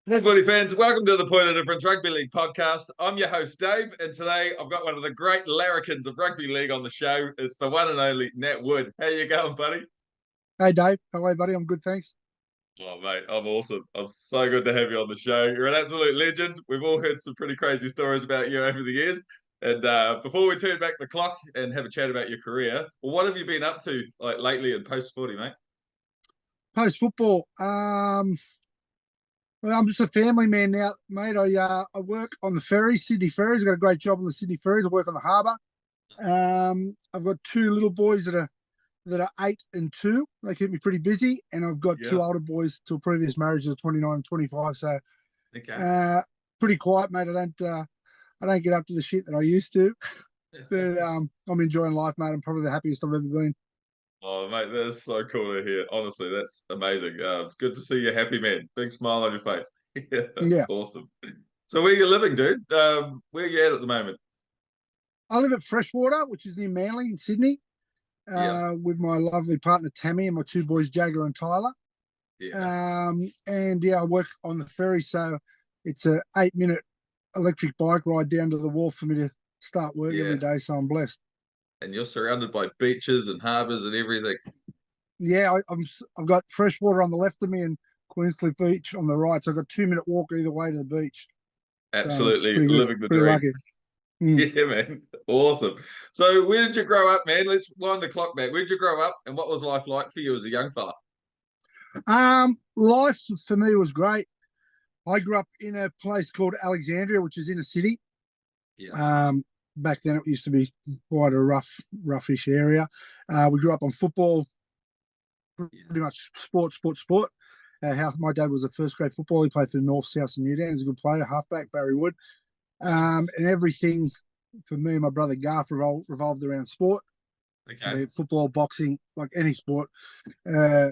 Hey, footy fans, welcome to the Point of Difference Rugby League podcast. I'm your host, Dave, and today I've got one of the great larrikins of rugby league on the show. It's the one and only Nat Wood. How you going, buddy? Hey Dave, how are you, buddy? I'm good, thanks. Oh, mate, I'm awesome. I'm so good to have you on the show. You're an absolute legend. We've all heard some pretty crazy stories about you over the years. And before we turn back the clock and have a chat about your career, well, what have you been up to like lately in post-footy, mate? Post football, well, I'm just a family man now, mate. I work on the ferries, Sydney ferries. I've got a great job on the Sydney ferries. I work on the harbour. I've got two little boys that are 8 and 2. They keep me pretty busy, and I've got Yeah. two older boys to a previous marriage of 29 and 25. So, Okay. pretty quiet, mate. I don't get up to the shit that I used to, but I'm enjoying life, mate. I'm probably the happiest I've ever been. Oh, mate, that's so cool to hear. Honestly, that's amazing. It's good to see you happy, man. Big smile on your face. Yeah, Yeah, awesome. So where you living, dude? Where you at the moment? I live at Freshwater, which is near Manly in Sydney. Yeah, With my lovely partner Tammy and my two boys Jagger and Tyler. yeah, And yeah, I work on the ferry, so it's a 8 minute electric bike ride down to the wharf for me to start work yeah. every day. So I'm blessed. And you're surrounded by beaches and harbours and everything. Yeah, I've got Freshwater on the left of me and Queenscliff Beach on the right. So I've got 2 minute walk either way to the beach. So I'm Absolutely pretty good, living the pretty dream. lucky. Mm. Yeah, man. Awesome. So where did you grow up, man? Let's wind the clock back. Where did you grow up and what was life like for you as a young fella? Life for me was great. I grew up in a place called Alexandria, which is in a city. Yeah, Back then, it used to be quite a roughish area. We grew up on football, yeah, pretty much sport. My dad was a first grade footballer. He played for the North, South, and Newtown. He's a good player, halfback, Barry Wood. nice. And everything for me and my brother Garth revolved around sport, Okay. be it football, boxing, like any sport. Uh,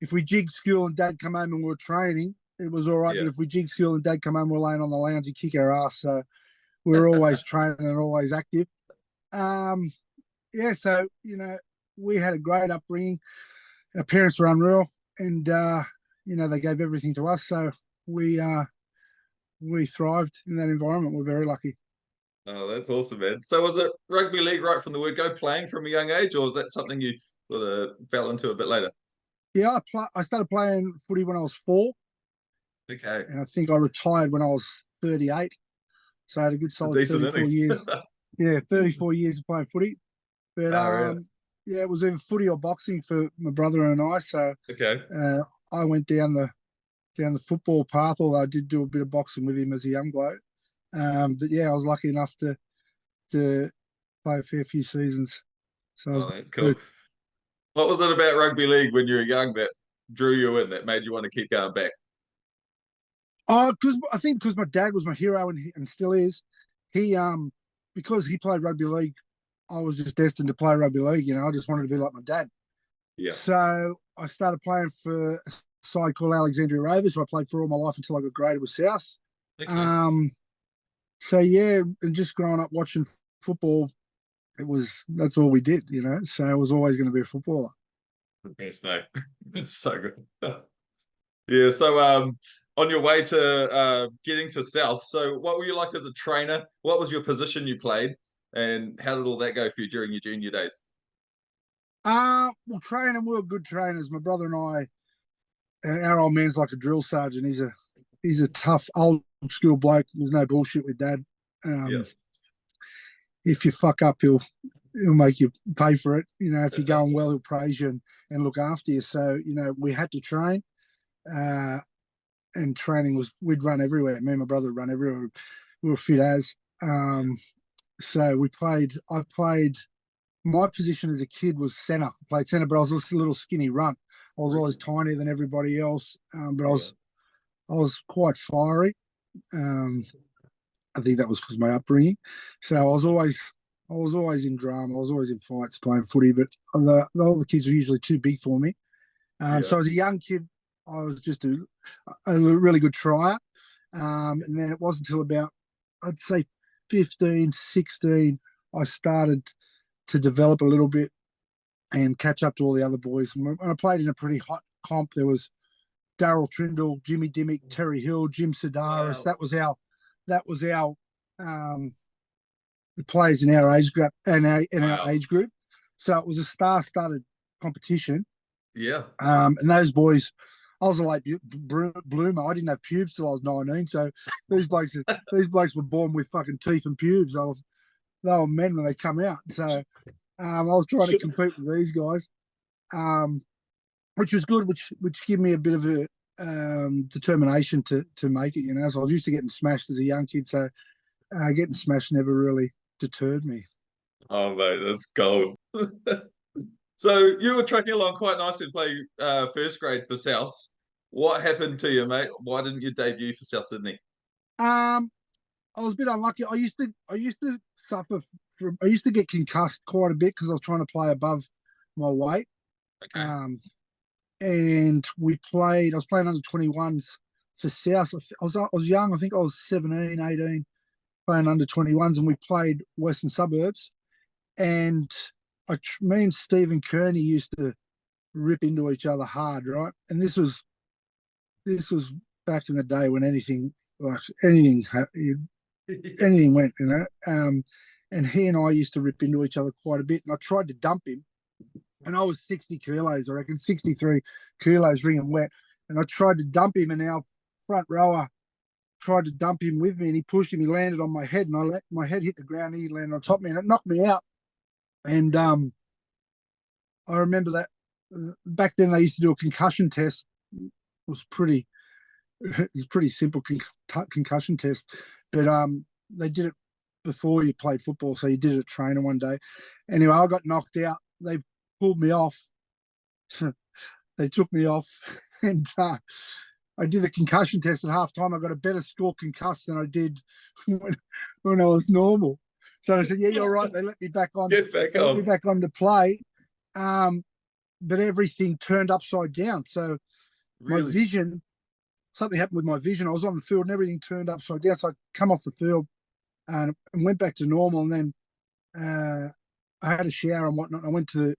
if we jigged school and dad come home and we were training, it was all right. Yeah. But if we jigged school and dad come home, we we're laying on the lounge, he'd kick our ass. So we were always training and always active. Um, yeah, so we had a great upbringing. Our parents were unreal, and they gave everything to us. So we we thrived in that environment. We're very lucky. Oh, that's awesome, man. So was it rugby league right from the word go, playing from a young age, or was that something you sort of fell into a bit later? Yeah, I started playing footy when I was 4, Okay. and I think I retired when I was 38. So I had a good A solid decent 34 innings. years. Yeah, 34 years of playing footy. But Oh, really? yeah, it was either footy or boxing for my brother and I. So Okay. uh, I went down the football path, although I did do a bit of boxing with him as a young bloke. But yeah, I was lucky enough to play a fair few seasons. So I was Oh, that's cool. good. What was it about rugby league when you were young that drew you in, that made you want to keep going back? Oh, because my dad was my hero and still is. He because he played rugby league, I was just destined to play rugby league. I just wanted to be like my dad. Yeah. So I started playing for a side called Alexandria Rovers, who I played for all my life until I got graded with South. Okay. Um, so yeah, and just growing up watching football, that's all we did. So I was always going to be a footballer. Yes, no. It's so good. Yeah, so on your way to getting to South, so what were you like as a trainer? What was your position you played? And how did all that go for you during your junior days? Well, training, we were good trainers. My brother and our old man's like a drill sergeant. He's a tough old school bloke. There's no bullshit with dad. Yeah. Um, if you fuck up, he'll make you pay for it. If you're going well, he'll praise you and look after you. So we had to train, and training we'd run everywhere. Me and my brother would run everywhere. We were fit as. So we played. I played. My position as a kid was centre. I played centre, but I was just a little skinny runt. I was always tinier than everybody else, but I was quite fiery. Um, I think that was because of my upbringing. So I was always in drama. I was always in fights playing footy, but the older kids were usually too big for me. Yeah. So as a young kid, I was just a really good trier. And then it wasn't until about, I'd say 15, 16, I started to develop a little bit and catch up to all the other boys. And when I played in a pretty hot comp, there was Darryl Trindle, Jimmy Dimmick, Terry Hill, Jim Sedaris. Wow. That was our players in our age group and our Wow. age group. So it was a star-studded competition. Yeah. And those boys, I was a late bloomer. I didn't have pubes till I was 19. So these blokes were born with fucking teeth and pubes. They were men when they come out. So I was trying to compete with these guys, which was good, which gave me a bit of a determination to make it. So I was used to getting smashed as a young kid. So getting smashed never really deterred me. Oh, mate, that's gold. So you were tracking along quite nicely playing first grade for South. What happened to you, mate? Why didn't you debut for South Sydney? I was a bit unlucky. I used to suffer from. I used to get concussed quite a bit because I was trying to play above my weight. Okay. And I was playing under 21s for South. I was young. I think I was 17, 18, playing under 21s, and we played Western Suburbs. And me and Stephen Kearney used to rip into each other hard, right? And this was back in the day when anything went, and he and I used to rip into each other quite a bit. And I tried to dump him, and I was 60 kilos, I reckon, 63 kilos, wringing wet. And I tried to dump him, and our front rower tried to dump him with me, and he pushed him. He landed on my head, and my head hit the ground. He landed on top of me, and it knocked me out. And I remember that back then they used to do a concussion test. It was pretty simple concussion test, but they did it before you played football, so you did it at trainer one day. Anyway, I got knocked out. They pulled me off. They took me off, and I did the concussion test at halftime. I got a better score concussed than I did when I was normal. So I said, "Yeah, you're right." They let me back on. Get back They let me on. back on to play, but everything turned upside down. So my Really? vision, something happened with my vision. I was on the field and everything turned upside down. So I come off the field and went back to normal. And then I had a shower and whatnot. I went to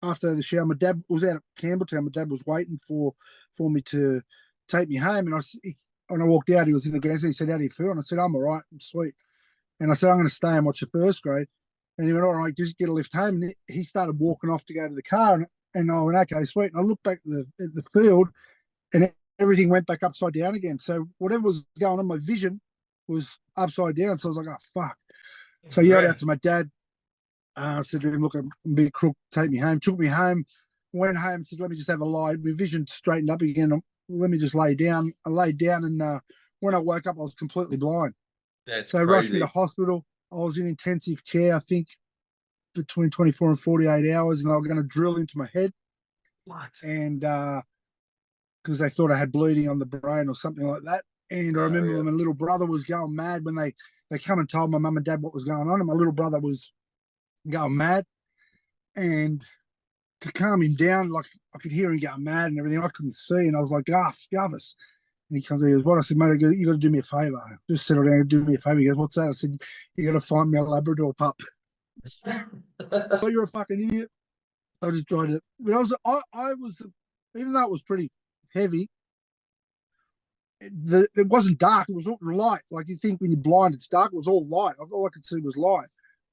after the shower. My dad was out at Campbelltown. My dad was waiting for me to take me home. And when I walked out, he was in the grandstand. He said, "How do you feel?" And I said, "I'm all right. I'm sweet." And I said, "I'm going to stay and watch the first grade." And he went, "All right, just get a lift home." And he started walking off to go to the car. And I went, "Okay, sweet." And I looked back at the field, and everything went back upside down again. So whatever was going on, my vision was upside down. So I was like, "Oh, fuck." So I yelled out to my dad. I said to him, "Look, I'm a big crook. Take me home." Took me home. Went home. Said, "Let me just have a lie." My vision straightened up again. Let me just lay down. I laid down, and when I woke up, I was completely blind. That's So they rushed me to crazy. hospital. I was in intensive care, I think, between 24 and 48 hours, and they were going to drill into my head. What? And because they thought I had bleeding on the brain or something like that. And I Oh, remember yeah. when my little brother was going mad when they come and told my mum and dad what was going on, and my little brother was going mad. And to calm him down, like I could hear him going mad and everything. I couldn't see, and I was like, Garvis. And he comes in, he goes, "What?" I said, "Mate, you got to do me a favour. Just settle down and do me a favour." He goes, "What's that?" I said, "You got to find me a Labrador pup." "Oh, you're a fucking idiot." I just tried it. But I was, even though it was pretty heavy, it wasn't dark. It was all light. Like you think when you're blind, it's dark. It was all light. All I could see was light.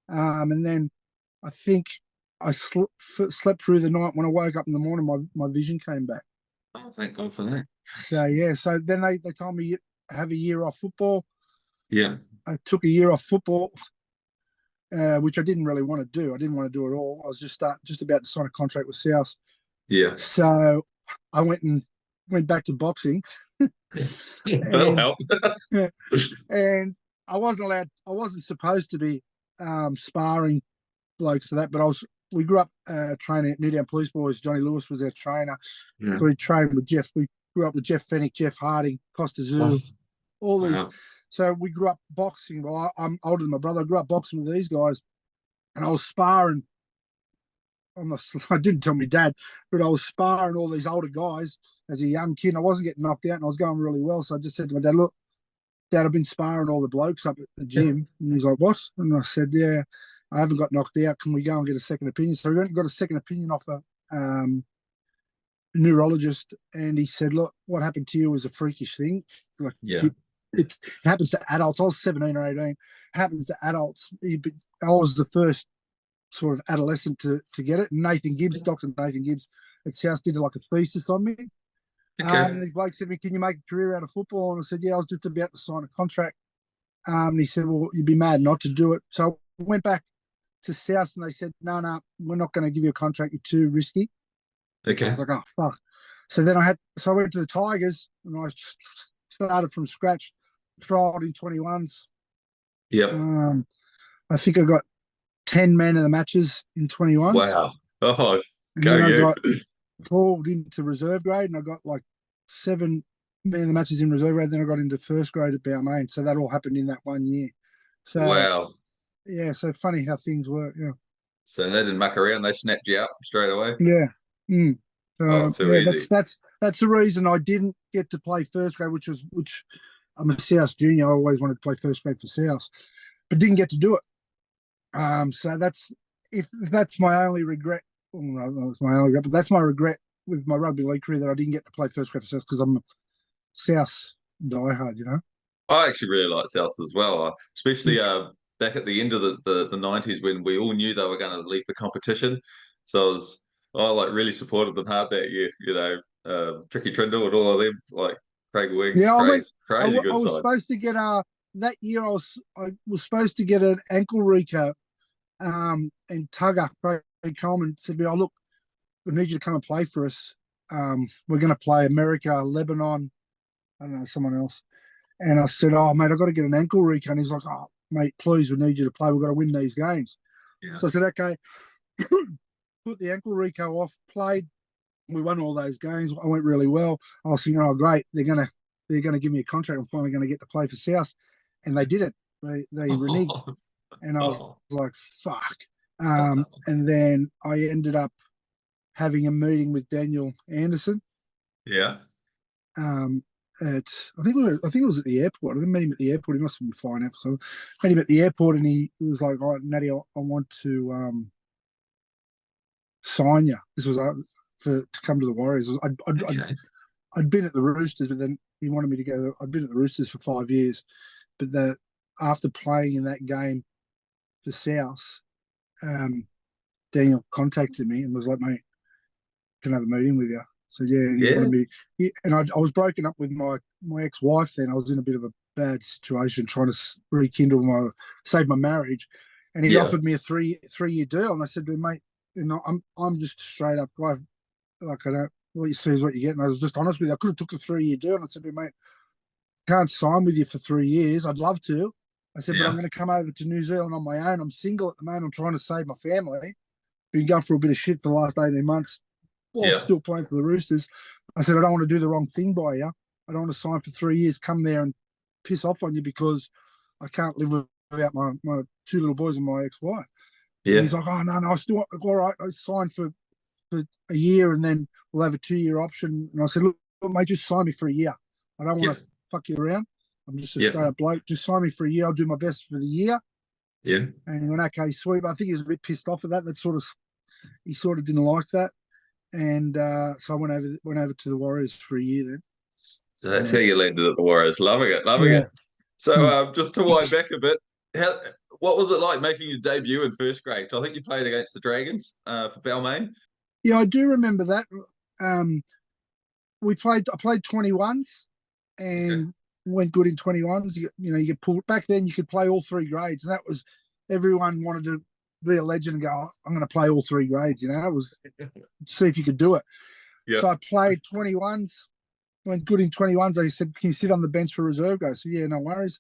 And then I think I slept through the night. When I woke up in the morning, my vision came back. Oh, thank God for that. So yeah. So then they told me have a year off football. Yeah. I took a year off football, which I didn't really want to do. I didn't want to do it all. I was just about to sign a contract with South. Yeah. So I went back to boxing. That'll and help. and I wasn't supposed to be sparring blokes for that, but we grew up training at Newtown Police Boys. Johnny Lewis was our trainer. Yeah. So we trained with Jeff. We grew up with Jeff Fennick, Jeff Harding, Costa Oh, Zoo, all these. wow. So we grew up boxing. Well, I'm older than my brother. I grew up boxing with these guys, and I was sparring I didn't tell my dad, but I was sparring all these older guys as a young kid. And I wasn't getting knocked out, and I was going really well. So I just said to my dad, "Look, Dad, I've been sparring all the blokes up at the gym." And he's like, "What?" And I said, "Yeah, I haven't got knocked out. Can we go and get a second opinion?" So we went and got a second opinion off neurologist, and he said, "Look, what happened to you was a freakish thing. Like Yeah. it happens to adults. I was 17 or 18. It happens to adults. I was the first sort of adolescent to get it. Nathan Gibbs, Dr. Nathan Gibbs at South did like a thesis on me. Okay. And the bloke said to me, "Can you make a career out of football?" And I said, "Yeah, I was just about to sign a contract." And he said, "Well, you'd be mad not to do it." So I went back to South and they said, no, we're not going to give you a contract. You're too risky. Okay. I was like, oh, fuck. So then I went to the Tigers and I started from scratch, trialed in 21s. Yep. I think I got 10 man of the matches in 21s. Wow. Oh, and then I got called into reserve grade and I got like 7 man of the matches in reserve grade. Then I got into first grade at Balmain. So that all happened in that 1 year. So, wow. Yeah, so funny how things work. Yeah. So they didn't muck around; they snapped you up straight away. Yeah. Too easy. That's the reason I didn't get to play first grade, which I'm a South junior. I always wanted to play first grade for South, but didn't get to do it. So if that's my only regret. Well, no, that's my only regret, but that's my regret with my rugby league career that I didn't get to play first grade for South because I'm a South diehard. I actually really like South as well, especially back at the end of the 90s when we all knew they were going to leave the competition. So I like really supported them hard that year. Tricky Trindle and all of them, like Craig Wing. Yeah, crazy good I was side. supposed to get that year. I was supposed to get an ankle reco, and Tugger Craig Coleman said to me, "Oh look, we need you to come and play for us. We're going to play America, Lebanon, I don't know, someone else." And I said, "Oh mate, I've got to get an ankle reco." And he's like, "Oh mate, please, we need you to play. We've got to win these games." Yeah. So I said, "Okay." Put the ankle reco off, played. We won all those games. I went really well. I was thinking, "Oh great, they're gonna give me a contract. I'm finally going to get to play for South," and they didn't. They reneged, and I was like, "Fuck." And then I ended up having a meeting with Daniel Anderson. Yeah. I think it was at the airport. I didn't meet him at the airport. He must have been flying out. So I met him at the airport, and he was like, "Oh, Natty, I want to sign you." This was to come to the Warriors. I'd been at the Roosters, but then he wanted me to go. I'd been at the Roosters for 5 years, but after playing in that game for South, Daniel contacted me and was like, "Mate, can I have a meeting with you?" So yeah, he wanted me. And I was broken up with my ex-wife then. I was in a bit of a bad situation, trying to rekindle save my marriage, and he offered me a three-year deal. And I said to him, "Mate, I'm just a straight up guy. Like I don't what you see is what you get." And I was just honest with you. I could have took a 3-year deal. And I said to him, "Mate, can't sign with you for 3 years. I'd love to." I said, "But I'm going to come over to New Zealand on my own. I'm single at the moment. I'm trying to save my family. Been going through a bit of shit for the last 18 months while still playing for the Roosters." I said, "I don't want to do the wrong thing by you. I don't want to sign for 3 years, come there and piss off on you because I can't live without my 2 little boys and my ex-wife." Yeah. And he's like, "Oh, no, I still want, all right, I signed for a year and then we'll have a 2-year option." And I said, look, mate, just sign me for a year. I don't want to fuck you around. I'm just a straight up bloke. Just sign me for a year. I'll do my best for the year." Yeah. And he went, "Okay, sweet." But I think he was a bit pissed off at that. He sort of didn't like that. And so I went over to the Warriors for a year then. So that's how you landed at the Warriors. Loving it. So just to wind back a bit, what was it like making your debut in first grade? So I think you played against the Dragons for Balmain. Yeah, I do remember that. I played 21s and went good in 21s. You get pulled back then. You could play all 3 grades, and that was everyone wanted to be a legend and go, "I'm going to play all 3 grades." It was see if you could do it. Yep. So I played 21s, went good in 21s. They said, "Can you sit on the bench for reserve grade?" So yeah, no worries.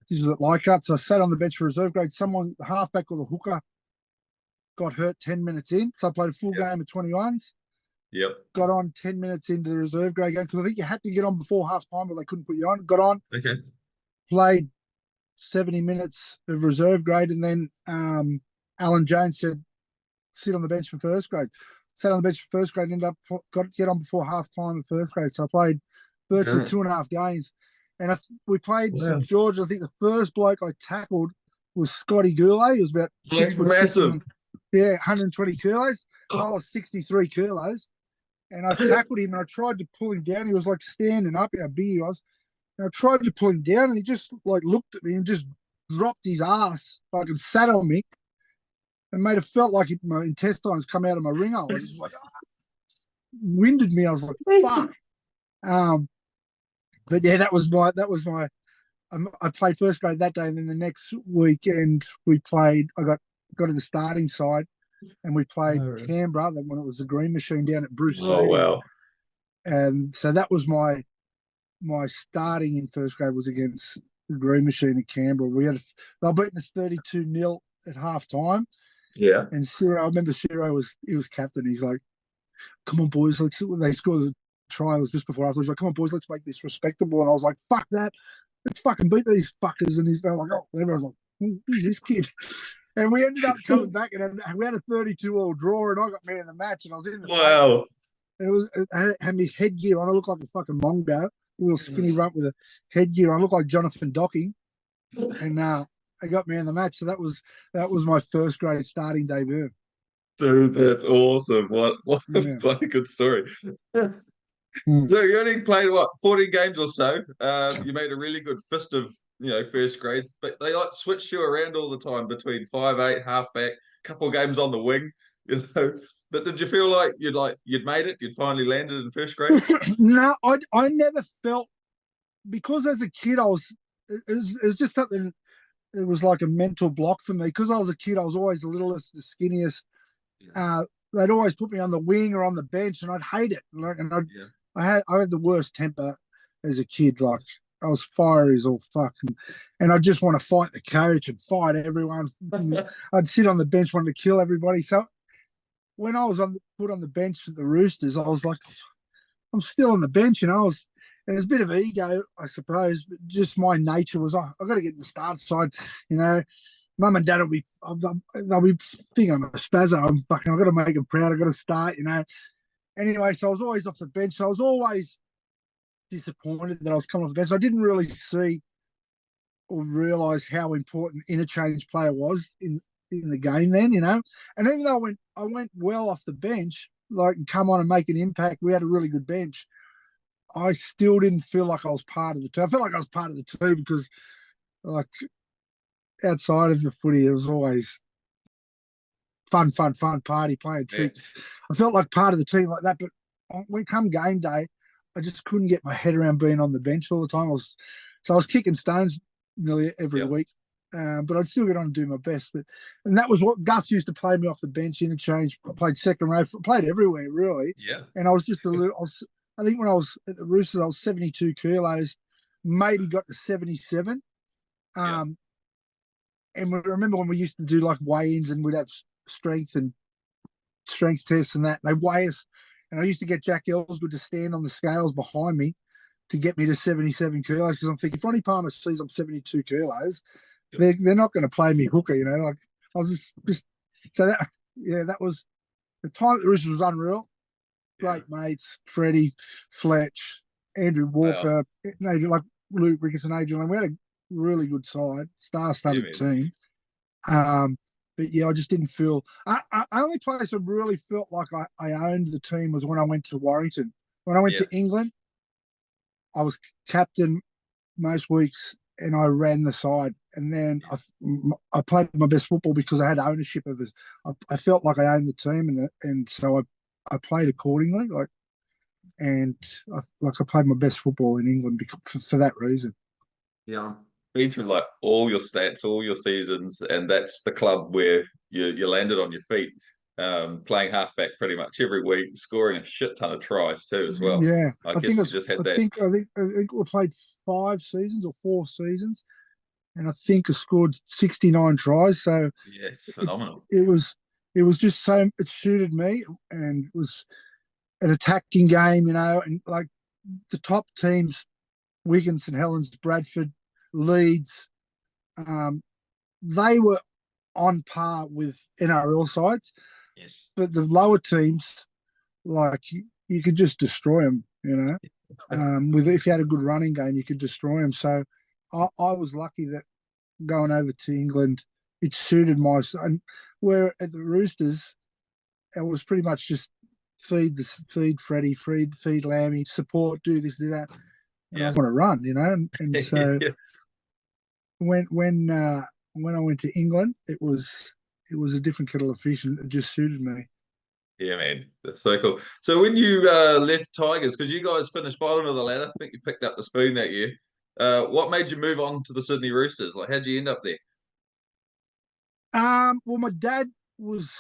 This was at Leichhardt. So I sat on the bench for reserve grade. Someone, the halfback or the hooker, got hurt 10 minutes in. So I played a full game of 21s. Yep. Got on 10 minutes into the reserve grade game because I think you had to get on before half time, but they couldn't put you on. Got on. Okay. Played 70 minutes of reserve grade, and then Alan Jones said, "Sit on the bench for first grade." Sat on the bench for first grade, ended up get on before half time of first grade. So I played virtually 2.5 games. And we played St George. I think the first bloke I tackled was Scotty Goulet. He was about 6 foot massive. 120 kilos. And I was 63 kilos. and I tackled him and I tried to pull him down. He was like standing up, how big he was. And I tried to pull him down and he just like looked at me and just dropped his ass like and sat on me and made it felt like my intestines come out of my ring. I was just like, winded me. I was like, fuck. But yeah, that was my. I played first grade that day, and then the next weekend we played. I got to the starting side, and we played Canberra. Then when it was the Green Machine down at Bruce Stadium. Wow! And so that was my starting in first grade was against the Green Machine at Canberra. They were beating us 32-0 at half time. Yeah. And Ciro, I remember Ciro was captain. He's like, "Come on, boys, let's." They scored the try. It was just before I was like, "Come on, boys, let's make this respectable." And I was like, "Fuck that, let's fucking beat these fuckers." And they're like, "Oh," and everyone's like, "Who's this kid?" And we ended up coming back, and we had a 32-all draw, and I got man of the match, and I was in the wow. And I had my headgear on. I looked like a fucking mongo, a little skinny rump with a headgear on. I looked like Jonathan Docking, and I got man of the match. So that was my first grade starting debut. Dude, that's awesome. What Yeah. a bloody good story. So you only played 14 games or so. You made a really good fist of first grade, but they like switched you around all the time between 5'8", halfback, couple of games on the wing. But did you feel like you'd made it? You'd finally landed in first grade? No, I never felt, because as a kid it was just something. It was like a mental block for me because I was a kid. I was always the littlest, the skinniest. They'd always put me on the wing or on the bench, and I'd hate it. I had the worst temper as a kid. Like I was fiery as all fuck, and I just want to fight the coach and fight everyone. I'd sit on the bench wanting to kill everybody. So when I was put on the bench at the Roosters, I was like, I'm still on the bench, and and there's a bit of ego, I suppose, but just my nature was, I've got to get in the start side, Mum and Dad they'll be thinking I'm a spazzo. I've got to make them proud. I've got to start, Anyway, so I was always off the bench. So I was always disappointed that I was coming off the bench. I didn't really see or realise how important interchange player was in the game then, And even though I went well off the bench, like come on and make an impact, we had a really good bench. I still didn't feel like I was part of the team. I felt like I was part of the team because, like, outside of the footy, it was always fun, party, playing tricks. I felt like part of the team like that. But when come game day, I just couldn't get my head around being on the bench all the time. I was kicking stones nearly every week, but I'd still get on and do my best. And that was what Gus used to play me off the bench, interchange. I played second row, played everywhere really. Yeah. And I was just I think when I was at the Roosters, I was 72 kilos, maybe got to 77. And we remember when we used to do like weigh-ins and we'd have strength tests and that. They weigh us, and I used to get Jack Ellswood to stand on the scales behind me to get me to 77 kilos because I'm thinking if Ronnie Palmer sees I'm 72 kilos, they're not going to play me hooker, Like I was just so that was the time at the Roosters was unreal. Great mates, Freddie, Fletch, Andrew Walker, like Luke Rickerson, Adrian. We had a really good side, star-studded team. But yeah, I just didn't feel. I only place I really felt like I owned the team was when I went to Warrington. When I went to England, I was captain most weeks, and I ran the side. And then I played my best football because I had ownership of it. I felt like I owned the team, and so I played accordingly. I played my best football in England for that reason. Yeah. Been through like all your stats, all your seasons, and that's the club where you landed on your feet, playing halfback pretty much every week, scoring a shit ton of tries too as well. Yeah, I guess you just had that. I think we played 5 seasons or 4 seasons, and I think I scored 69 tries. So yeah, it's phenomenal. It was just so it suited me, and it was an attacking game, and like the top teams, Wigan, St Helens, Bradford, Leeds, they were on par with NRL sides. Yes. But the lower teams, like you could just destroy them, if you had a good running game, you could destroy them. So I was lucky that going over to England, it suited and where at the Roosters, it was pretty much just feed Freddie, feed Lammy, support, do this, do that. And I Yeah. want to run, and so Yeah. when I went to England, it was a different kettle of fish, and it just suited me. Yeah, man, that's so cool. So when you left Tigers, because you guys finished bottom of the ladder, I think you picked up the spoon that year. What made you move on to the Sydney Roosters? Like, how'd you end up there? Well, my dad was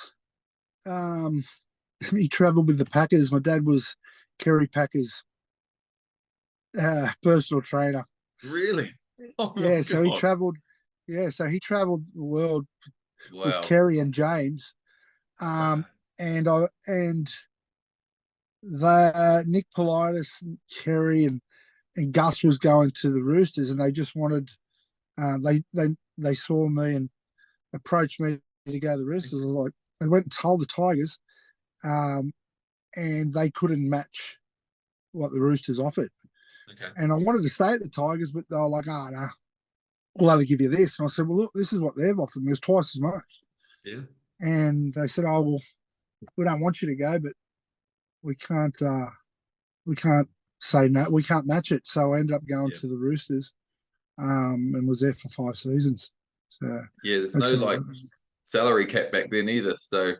um, he travelled with the Packers. My dad was Kerry Packers' personal trainer. Really? Oh my Yeah, so he God! travelled. Yeah, so he travelled the world with Wow. Kerry and James. Wow. And the Nick Politis, Kerry, and Gus was going to the Roosters, and they just wanted. They saw me and approached me to go to the Roosters. I was like, they went and told the Tigers, and they couldn't match what the Roosters offered. Okay. And I wanted to stay at the Tigers, but they were like, "Oh no, we'll only give you this." And I said, "Well, look, this is what they've offered me. It's twice as much." Yeah. And they said, "Oh well, we don't want you to go, but we can't say no. We can't match it." So I ended up going Yeah. to the Roosters, and was there for 5 seasons. So Yeah. There's that's no how. like salary cap back then either, so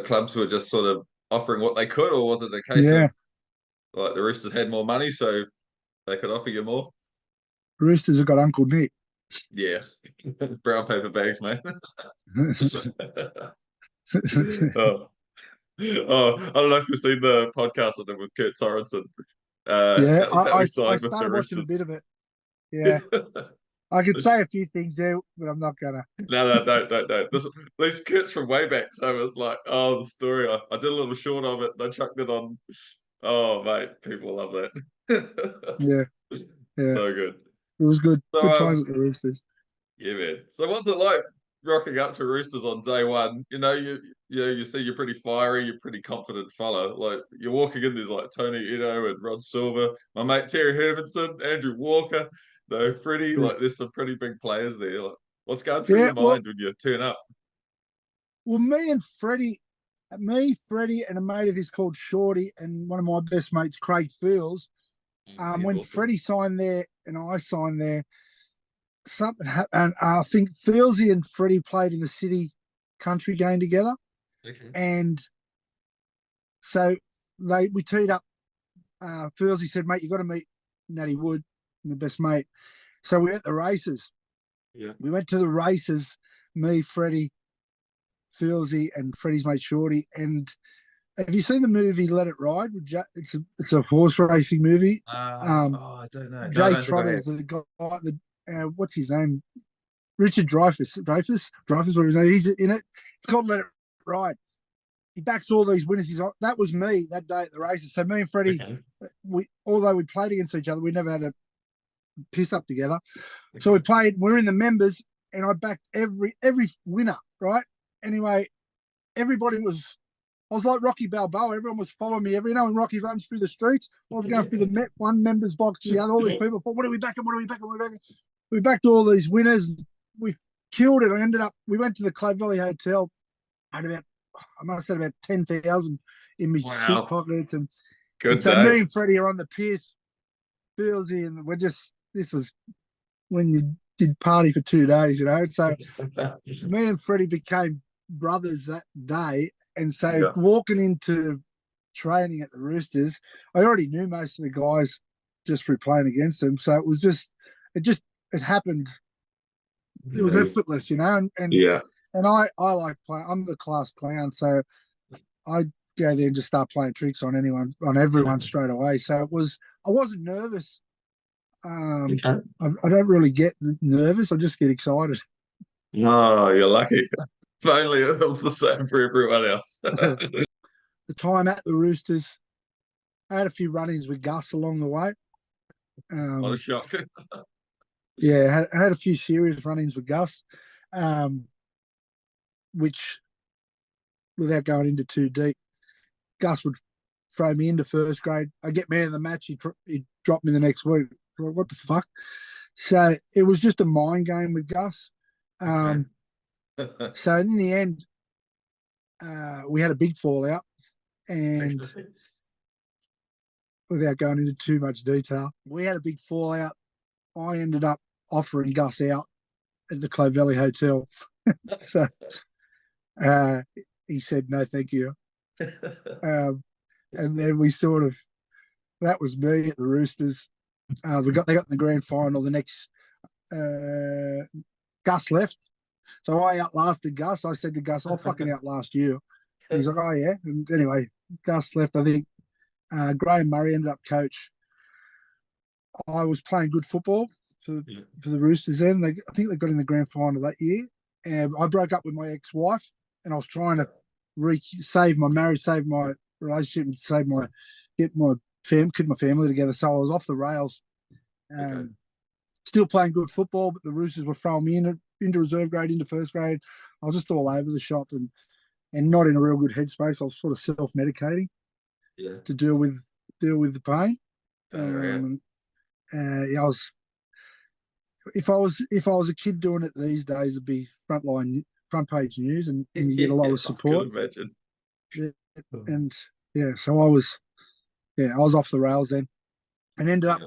clubs were just sort of offering what they could, or was it a case of Yeah, like the Roosters had more money, so they could offer you more? Roosters have got Uncle Nick. Yeah. Brown paper bags, mate. Oh. Oh, I don't know if you've seen the podcast I did with Kurt Sorensen. Yeah, That was how he I signed with the started watching a Roosters. bit of it. Yeah, I could say a few things there, but I'm not gonna. No, don't. These Kurt's from way back, so it was like, oh, the story. I did a little short of it, and I chucked it on. Oh, mate, people love that. Yeah, yeah, So good. it was good. So, Good times at the Roosters. yeah, man. So, what's it like rocking up to Roosters on day one? You see you're pretty fiery, you're pretty confident fella. Like you're walking in, there's like Tony Ito and Rod Silver, my mate Terry Hermanson, Andrew Walker, no Freddie. Yeah, Like there's some pretty big players there. Like, what's going through yeah. your mind when you turn up? Well, Freddie, and a mate of his called Shorty, and one of my best mates, Craig Fields. Yeah, When awesome. Freddie signed there and I signed there, something happened. And I think Fieldsy and Freddie played in the City Country game together, Okay. and so we teed up. Fieldsy said, "Mate, you got to meet Natty Wood, my best mate." So we were at the races. Yeah. We went to the races. Me, Freddie, Fieldsy, and Freddie's mate Shorty. And have you seen the movie Let It Ride? It's a horse racing movie. Oh, I don't know. No, I Jay don't think I have. Trotter's the guy. What's his name? Richard Dreyfuss, whatever his name. He's in it. It's called Let It Ride. He backs all these winners. That was me that day at the races. So me and Freddie, Okay. although we played against each other, we never had a piss up together. So we Okay. played. We're in the members, and I backed every winner. Right. Anyway, everybody was. I was like Rocky Balboa. Everyone was following me. When Rocky runs through the streets, I was going through the one members box to the other. All these people thought, "What are we backing? What are we backing? What are we backing?" We backed all these winners. We killed it. I ended up. We went to the Clay Valley Hotel. I must have had about 10,000 in my suit Wow. pockets, and Good so day. me and Freddie are on the piers, Bealsy, and this was when you did party for 2 days, So me and Freddie became brothers that day, and so Yeah. walking into training at the Roosters, I already knew most of the guys just through playing against them. So it happened. It was effortless, Yeah. and I like playing. I'm the class clown, so I go there and just start playing tricks on everyone straight away. So I wasn't nervous. Okay. I don't really get nervous. I just get excited. Oh, you're lucky. If only it was the same for everyone else. The time at the Roosters, I had a few run-ins with Gus along the way. What a shock. Yeah, I had a few serious run-ins with Gus, which, without going into too deep, Gus would throw me into first grade. I get man of the match. He'd drop me the next week. Like, what the fuck? So it was just a mind game with Gus. So in the end, we had a big fallout, And without going into too much detail, we had a big fallout. I ended up offering Gus out at the Clove Valley Hotel. So he said, no, thank you. And then we sort of, that was me at the Roosters. They got in the grand final. The next, Gus left. So I outlasted Gus. I said to Gus, I'll fucking outlast you. And he's like, oh, yeah. And anyway, Gus left. I think Graham Murray ended up coach. I was playing good football for the Roosters then. I think they got in the grand final that year. And I broke up with my ex-wife, and I was trying to save my marriage, save my relationship, and keep my family together. So I was off the rails. Still playing good football, but the Roosters were throwing me into reserve grade, into first grade. I was just all over the shop and not in a real good headspace. I was sort of self-medicating to deal with the pain. I was. If I was a kid doing it these days, it'd be front page news, and you get a lot of support. I could imagine. And so I was off the rails then, and ended up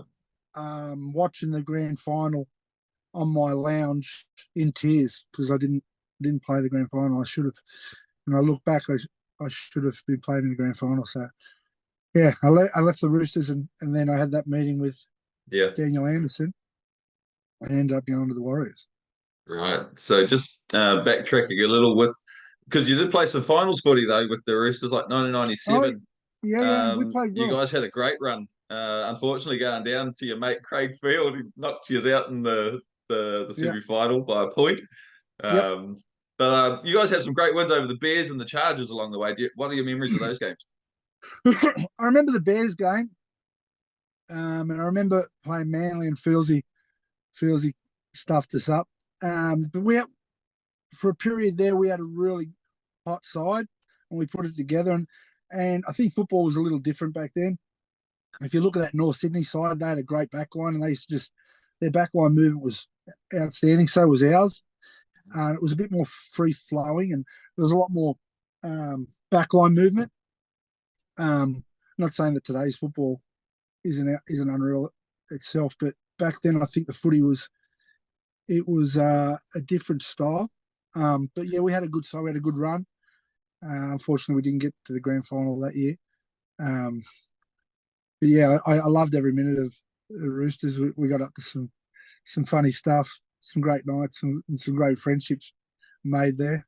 watching the grand final on my lounge in tears because I didn't play the grand final. I should have. When I look back, I should have been playing in the grand final. So I left the Roosters, and then I had that meeting with Daniel Anderson. I ended up going to the Warriors. Right. So just backtracking a little because you did play some finals footy though with the Roosters, like 1997. We played well. You guys had a great run. Unfortunately, going down to your mate Craig Field, he knocked you out in the semi-final by a point. But you guys had some great wins over the Bears and the Chargers along the way. What are your memories of those games? I remember the Bears game, and I remember playing Manly and Fieldsy stuffed us up. But for a period there, we had a really hot side, and we put it together. And I think football was a little different back then. If you look at that North Sydney side, they had a great backline, and their backline movement was outstanding. So was ours. It was a bit more free flowing, and there was a lot more backline movement. Not saying that today's football isn't unreal itself, but back then I think the footy was a different style. But we had a good side, we had a good run. Unfortunately, we didn't get to the grand final that year. But I loved every minute of the Roosters. We got up to some funny stuff, some great nights, and some great friendships made there.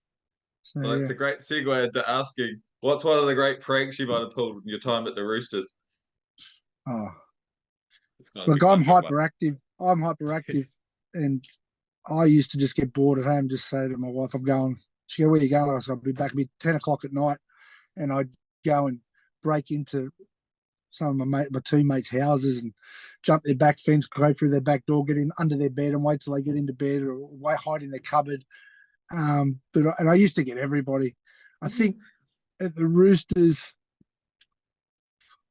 So, it's a great segue into asking, what's one of the great pranks you might have pulled in your time at the Roosters? Oh, look, I'm hyperactive. And I used to just get bored at home, just say to my wife, I'm going. She go, where you going? I said, I'll be back at 10 o'clock at night. And I'd go and break into some of my teammates' houses and jump their back fence, go through their back door, get in under their bed and wait till they get into bed, or hide in their cupboard. And I used to get everybody. I think at the Roosters,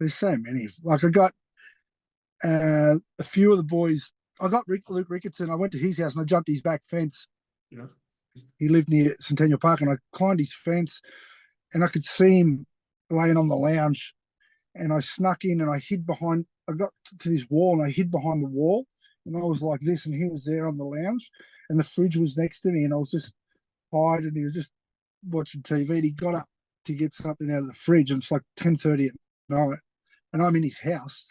there's so many. Like I got a few of the boys. I got Luke Ricketson. I went to his house and I jumped his back fence. Yeah. He lived near Centennial Park, and I climbed his fence, and I could see him laying on the lounge. And I snuck in and I hid behind. I got to this wall and I hid behind the wall, and I was like this, and he was there on the lounge, and the fridge was next to me, and I was just hiding. And he was just watching TV. And he got up to get something out of the fridge, and it's like 10:30 at night, and I'm in his house.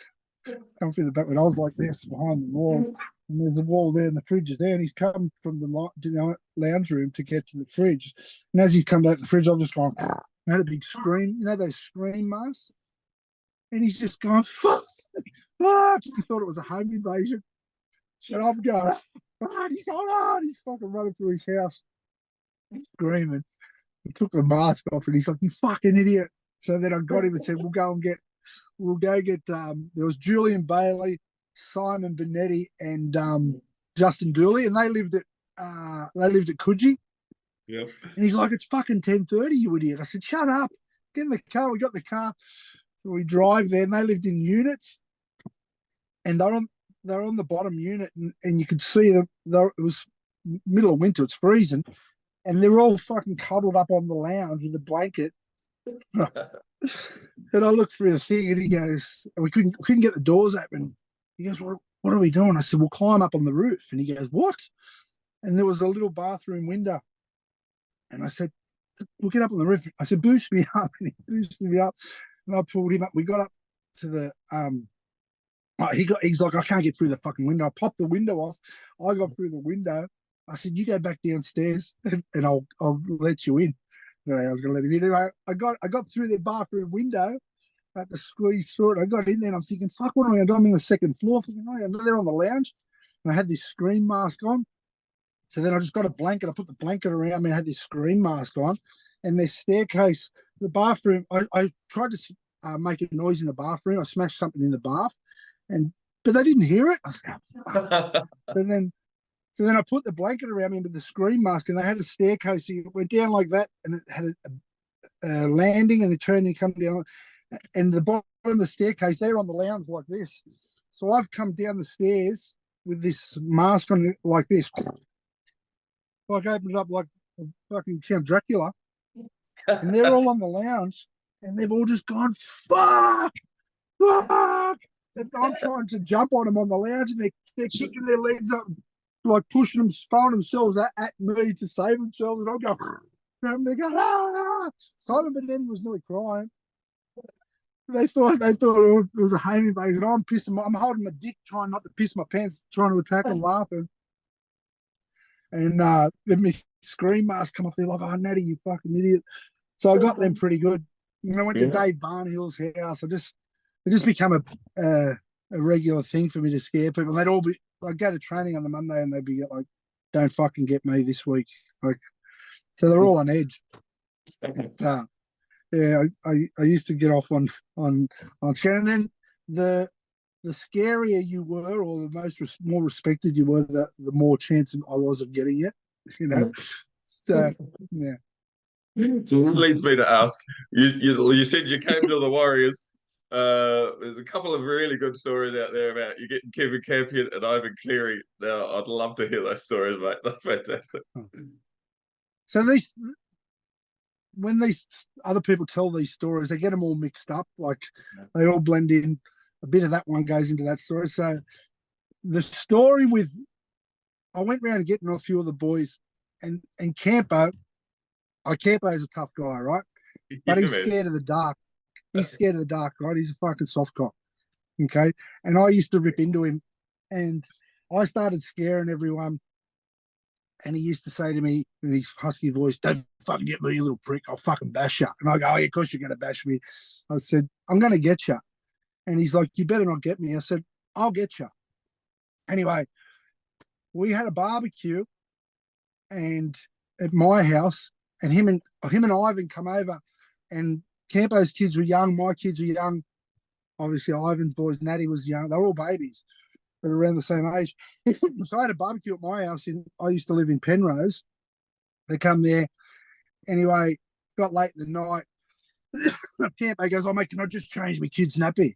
Come through the back, and I was like this behind the wall, and there's a wall there, and the fridge is there, and he's come from the lounge room to get to the fridge. And as he's come back to the fridge, I've just gone. I had a big scream, those scream masks. And he's just going, fuck. He thought it was a home invasion. And I'm going, he's going on. He's fucking running through his house, screaming. He took the mask off, and he's like, you fucking idiot. So then I got him and said, we'll go get, there was Julian Bailey, Simon Benetti, and Justin Dooley, and they lived at Coogee. Yep. And he's like, it's fucking 10:30, you idiot. I said, shut up. Get in the car. We got the car. So we drive there, and they lived in units, and they're on the bottom unit, and you could see them. It was middle of winter; it's freezing, and they're all fucking cuddled up on the lounge with a blanket. And I looked through the thing, and he goes, and we couldn't get the doors open. He goes, what are we doing? I said, we'll climb up on the roof. And he goes, what? And there was a little bathroom window. And I said, we'll get up on the roof. I said, boost me up. And he boosted me up. And I pulled him up. We got up to the he's like, I can't get through the fucking window. I popped the window off. I got through the window. I said, you go back downstairs and I'll let you in. Anyway, I was gonna let him in. Anyway, I got through the bathroom window. I had to squeeze through it. I got in there and I'm thinking, fuck, what am I gonna do? I'm in the second floor. Thinking, oh, I'm there on the lounge. And I had this screen mask on. So then I just got a blanket. I put the blanket around me and I had this screen mask on. And this staircase, the bathroom, I tried to make a noise in the bathroom. I smashed something in the bath, but they didn't hear it. I was like, oh. So then I put the blanket around me with the screen mask, and they had a staircase. So it went down like that, and it had a landing, and it turned and come down. And the bottom of the staircase, they're on the lounge like this. So I've come down the stairs with this mask on like this. Like opened it up like fucking Count Dracula. And they're all on the lounge, and they've all just gone, fuck. And I'm trying to jump on them on the lounge, and they're kicking their legs up, like pushing them, throwing themselves at me to save themselves. And I'm going, and they go, ah! Simon Benetti was nearly crying. They thought it was a home invasion. I'm pissing. I'm holding my dick, trying not to piss my pants, trying to attack them, laughing. And then my screen mask come off. They're like, oh, Natty, you fucking idiot. So I got them pretty good. And I went to Dave Barnhill's house. It just become a regular thing for me to scare people. They'd all be, I'd go to training on the Monday and they'd be like, don't fucking get me this week. Like, so they're all on edge. Yeah, I used to get off on scare. And then the scarier you were, or the more respected you were, the more chance I was of getting it. You know. So yeah. So that leads me to ask you said you came to the Warriors. There's a couple of really good stories out there about you getting Kevin Campion and Ivan Cleary. Now, I'd love to hear those stories, mate. They're fantastic. So when these other people tell these stories, they get them all mixed up. Like they all blend in. A bit of that one goes into that story. So the story I went around getting a few of the boys, and Campo. Campo's a tough guy, right? But he's scared of the dark. He's scared of the dark, right? He's a fucking soft cop. Okay. And I used to rip into him, and I started scaring everyone. And he used to say to me in his husky voice, don't fucking get me, you little prick. I'll fucking bash you. And I go, oh, yeah, of course you're going to bash me. I said, I'm going to get you. And he's like, you better not get me. I said, I'll get you. Anyway, we had a barbecue and at my house, and him and Ivan come over, and Campo's kids were young, my kids were young. Obviously, Ivan's boys, Natty was young. They were all babies, but around the same age. So I had a barbecue at my house. I used to live in Penrose. They come there. Anyway, got late in the night. Campo goes, oh, mate, can I just change my kid's nappy?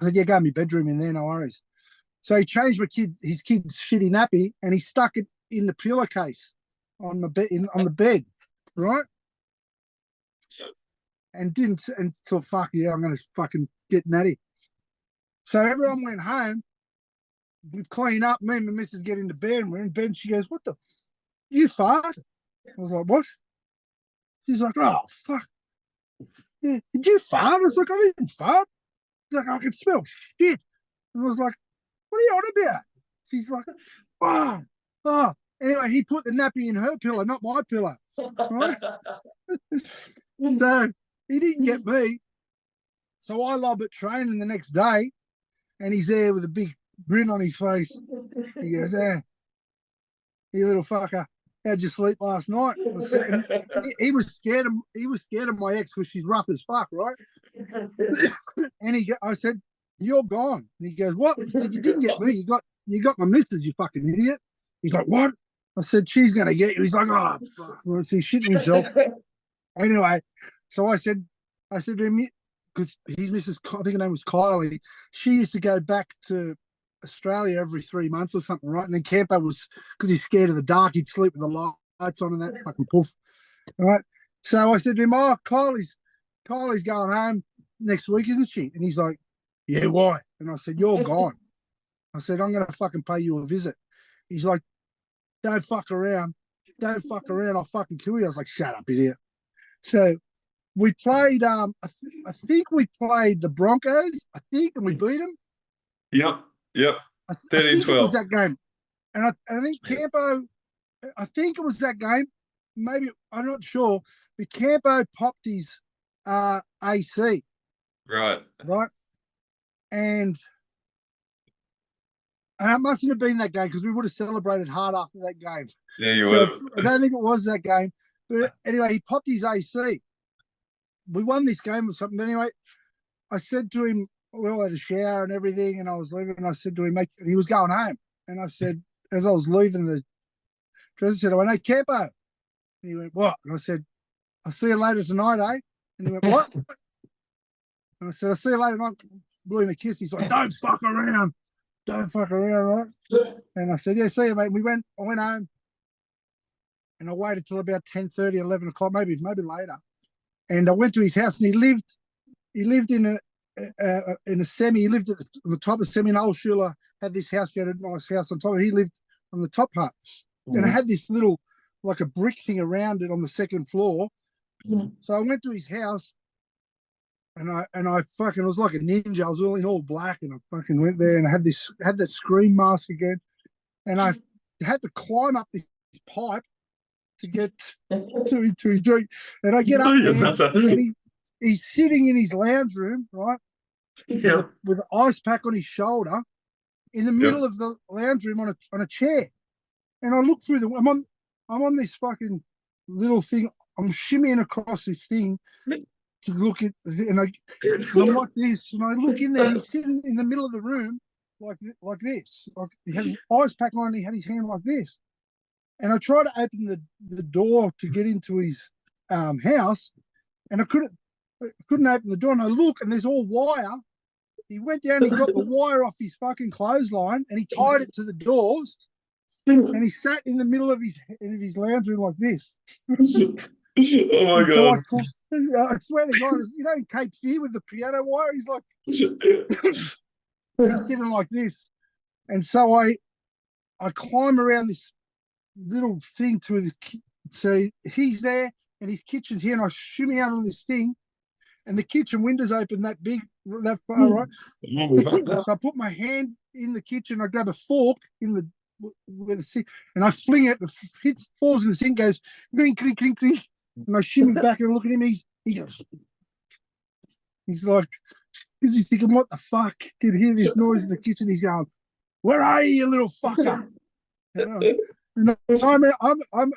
I said, yeah, go in my bedroom in there, no worries. So he changed his kid's shitty nappy, and he stuck it in the pillowcase on the bed, right? And thought, fuck yeah, I'm gonna fucking get Natty. So everyone went home. We clean up. Me and my missus get into bed, and we're in bed. And she goes, "What the? You fart?" I was like, "What?" She's like, "Oh fuck, yeah, did you fart?" I was like, "I didn't fart." She's like, "I can smell shit." And I was like, "What are you on about?" She's like, "Oh." Anyway, he put the nappy in her pillow, not my pillow. Right? So he didn't get me. So I lob at training the next day, and he's there with a big grin on his face. He goes, you little fucker, how'd you sleep last night? He was scared of my ex because she's rough as fuck, right? And I said, you're gone. And he goes, what? I said, you didn't get me. You got my missus, you fucking idiot. He's like, what? I said, she's gonna get you. He's like, oh fuck. Well, he's shitting himself. Anyway, so I said to him, because his missus, I think her name was Kylie, she used to go back to Australia every 3 months or something, right? And then Campo was, because he's scared of the dark, he'd sleep with the lights on and that fucking poof, right? So I said to him, oh, Kylie's Kylie's going home next week, isn't she? And he's like, yeah, why? And I said, you're gone. I said, I'm going to fucking pay you a visit. He's like, don't fuck around. Don't fuck around. I'll fucking kill you. I was like, shut up, idiot. So we played, I think we played the Broncos, and we beat them. Yep. I 13 think it was 12. that game. And I think Campo, I think it was that game. Maybe, I'm not sure. But Campo popped his AC. Right. And it mustn't have been that game because we would have celebrated hard after that game. Yeah, you So were. I don't think it was that game. But anyway, he popped his AC. We won this game or something. But anyway, I said to him, we all had a shower and everything, and I was leaving, and I said to him, mate, he was going home. And I said, as I was leaving the dressing center, I went, hey, Campo. And he went, what? And I said, I'll see you later tonight, eh? And he went, what? And I said, I'll see you later tonight. Blew him a kiss. He's like, don't fuck around. Don't fuck around, right? And I said, yeah, see you, mate. And I went home, and I waited till about 10:30, 11 o'clock, maybe later. And I went to his house, and he lived in a semi. He lived on the top of semi. And old Schuler had this house. He had a nice house on top. He lived on the top part. And I had this little, like a brick thing around it on the second floor. So I went to his house, and I fucking, it was like a ninja. I was all in all black, and I fucking went there, and I had that scream mask again, and I had to climb up this pipe to get to his drink. And I get up there, and he's sitting in his lounge room, right? Yeah. With an ice pack on his shoulder in the middle of the lounge room on a chair. And I look through I'm on this fucking little thing. I'm shimmying across this thing to look at, and I'm like this, and I look in there, and he's sitting in the middle of the room like this. Like he had his ice pack on, and he had his hand like this. And I tried to open the door to get into his house, and I couldn't open the door. And I look, and there's all wire. He went down, he got the wire off his fucking clothesline, and he tied it to the doors. And he sat in the middle of his lounge room like this. Oh my so God. I swear to God, you know, in Cape Fear with the piano wire, he's like, he's sitting like this. And so I climb around this little thing so he's there, and his kitchen's here, and I shimmy out on this thing, and the kitchen window's open that far, right? So I put my hand in the kitchen, I grab a fork with a sink, and I fling it, falls in the sink, goes clink, clink, clink, clink, and I shimmy back and look at him. He's like, is he thinking, what the fuck? Can hear this noise in the kitchen. He's going, where are you little fucker? I'm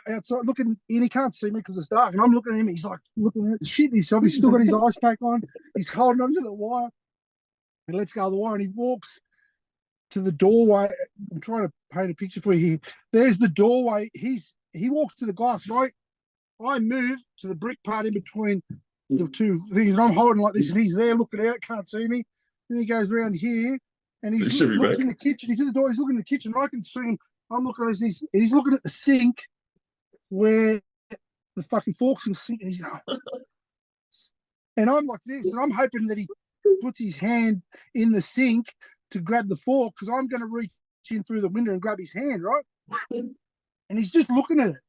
outside looking in. He can't see me because it's dark, and I'm looking at him. He's like looking at the shit. He's still got his ice pack on. He's holding onto the wire. He lets go of the wire, and he walks to the doorway. I'm trying to paint a picture for you here. There's the doorway. He walks to the glass, right? I move to the brick part in between the two things, and I'm holding like this, and he's there looking out, can't see me. Then he goes around here, and he looks in the kitchen. He's in the door. He's looking in the kitchen. I can see him. I'm looking at this. He's looking at the sink where the fucking forks in the sink, and he's going, and I'm like this, and I'm hoping that he puts his hand in the sink to grab the fork, because I'm going to reach in through the window and grab his hand, right? And he's just looking at it,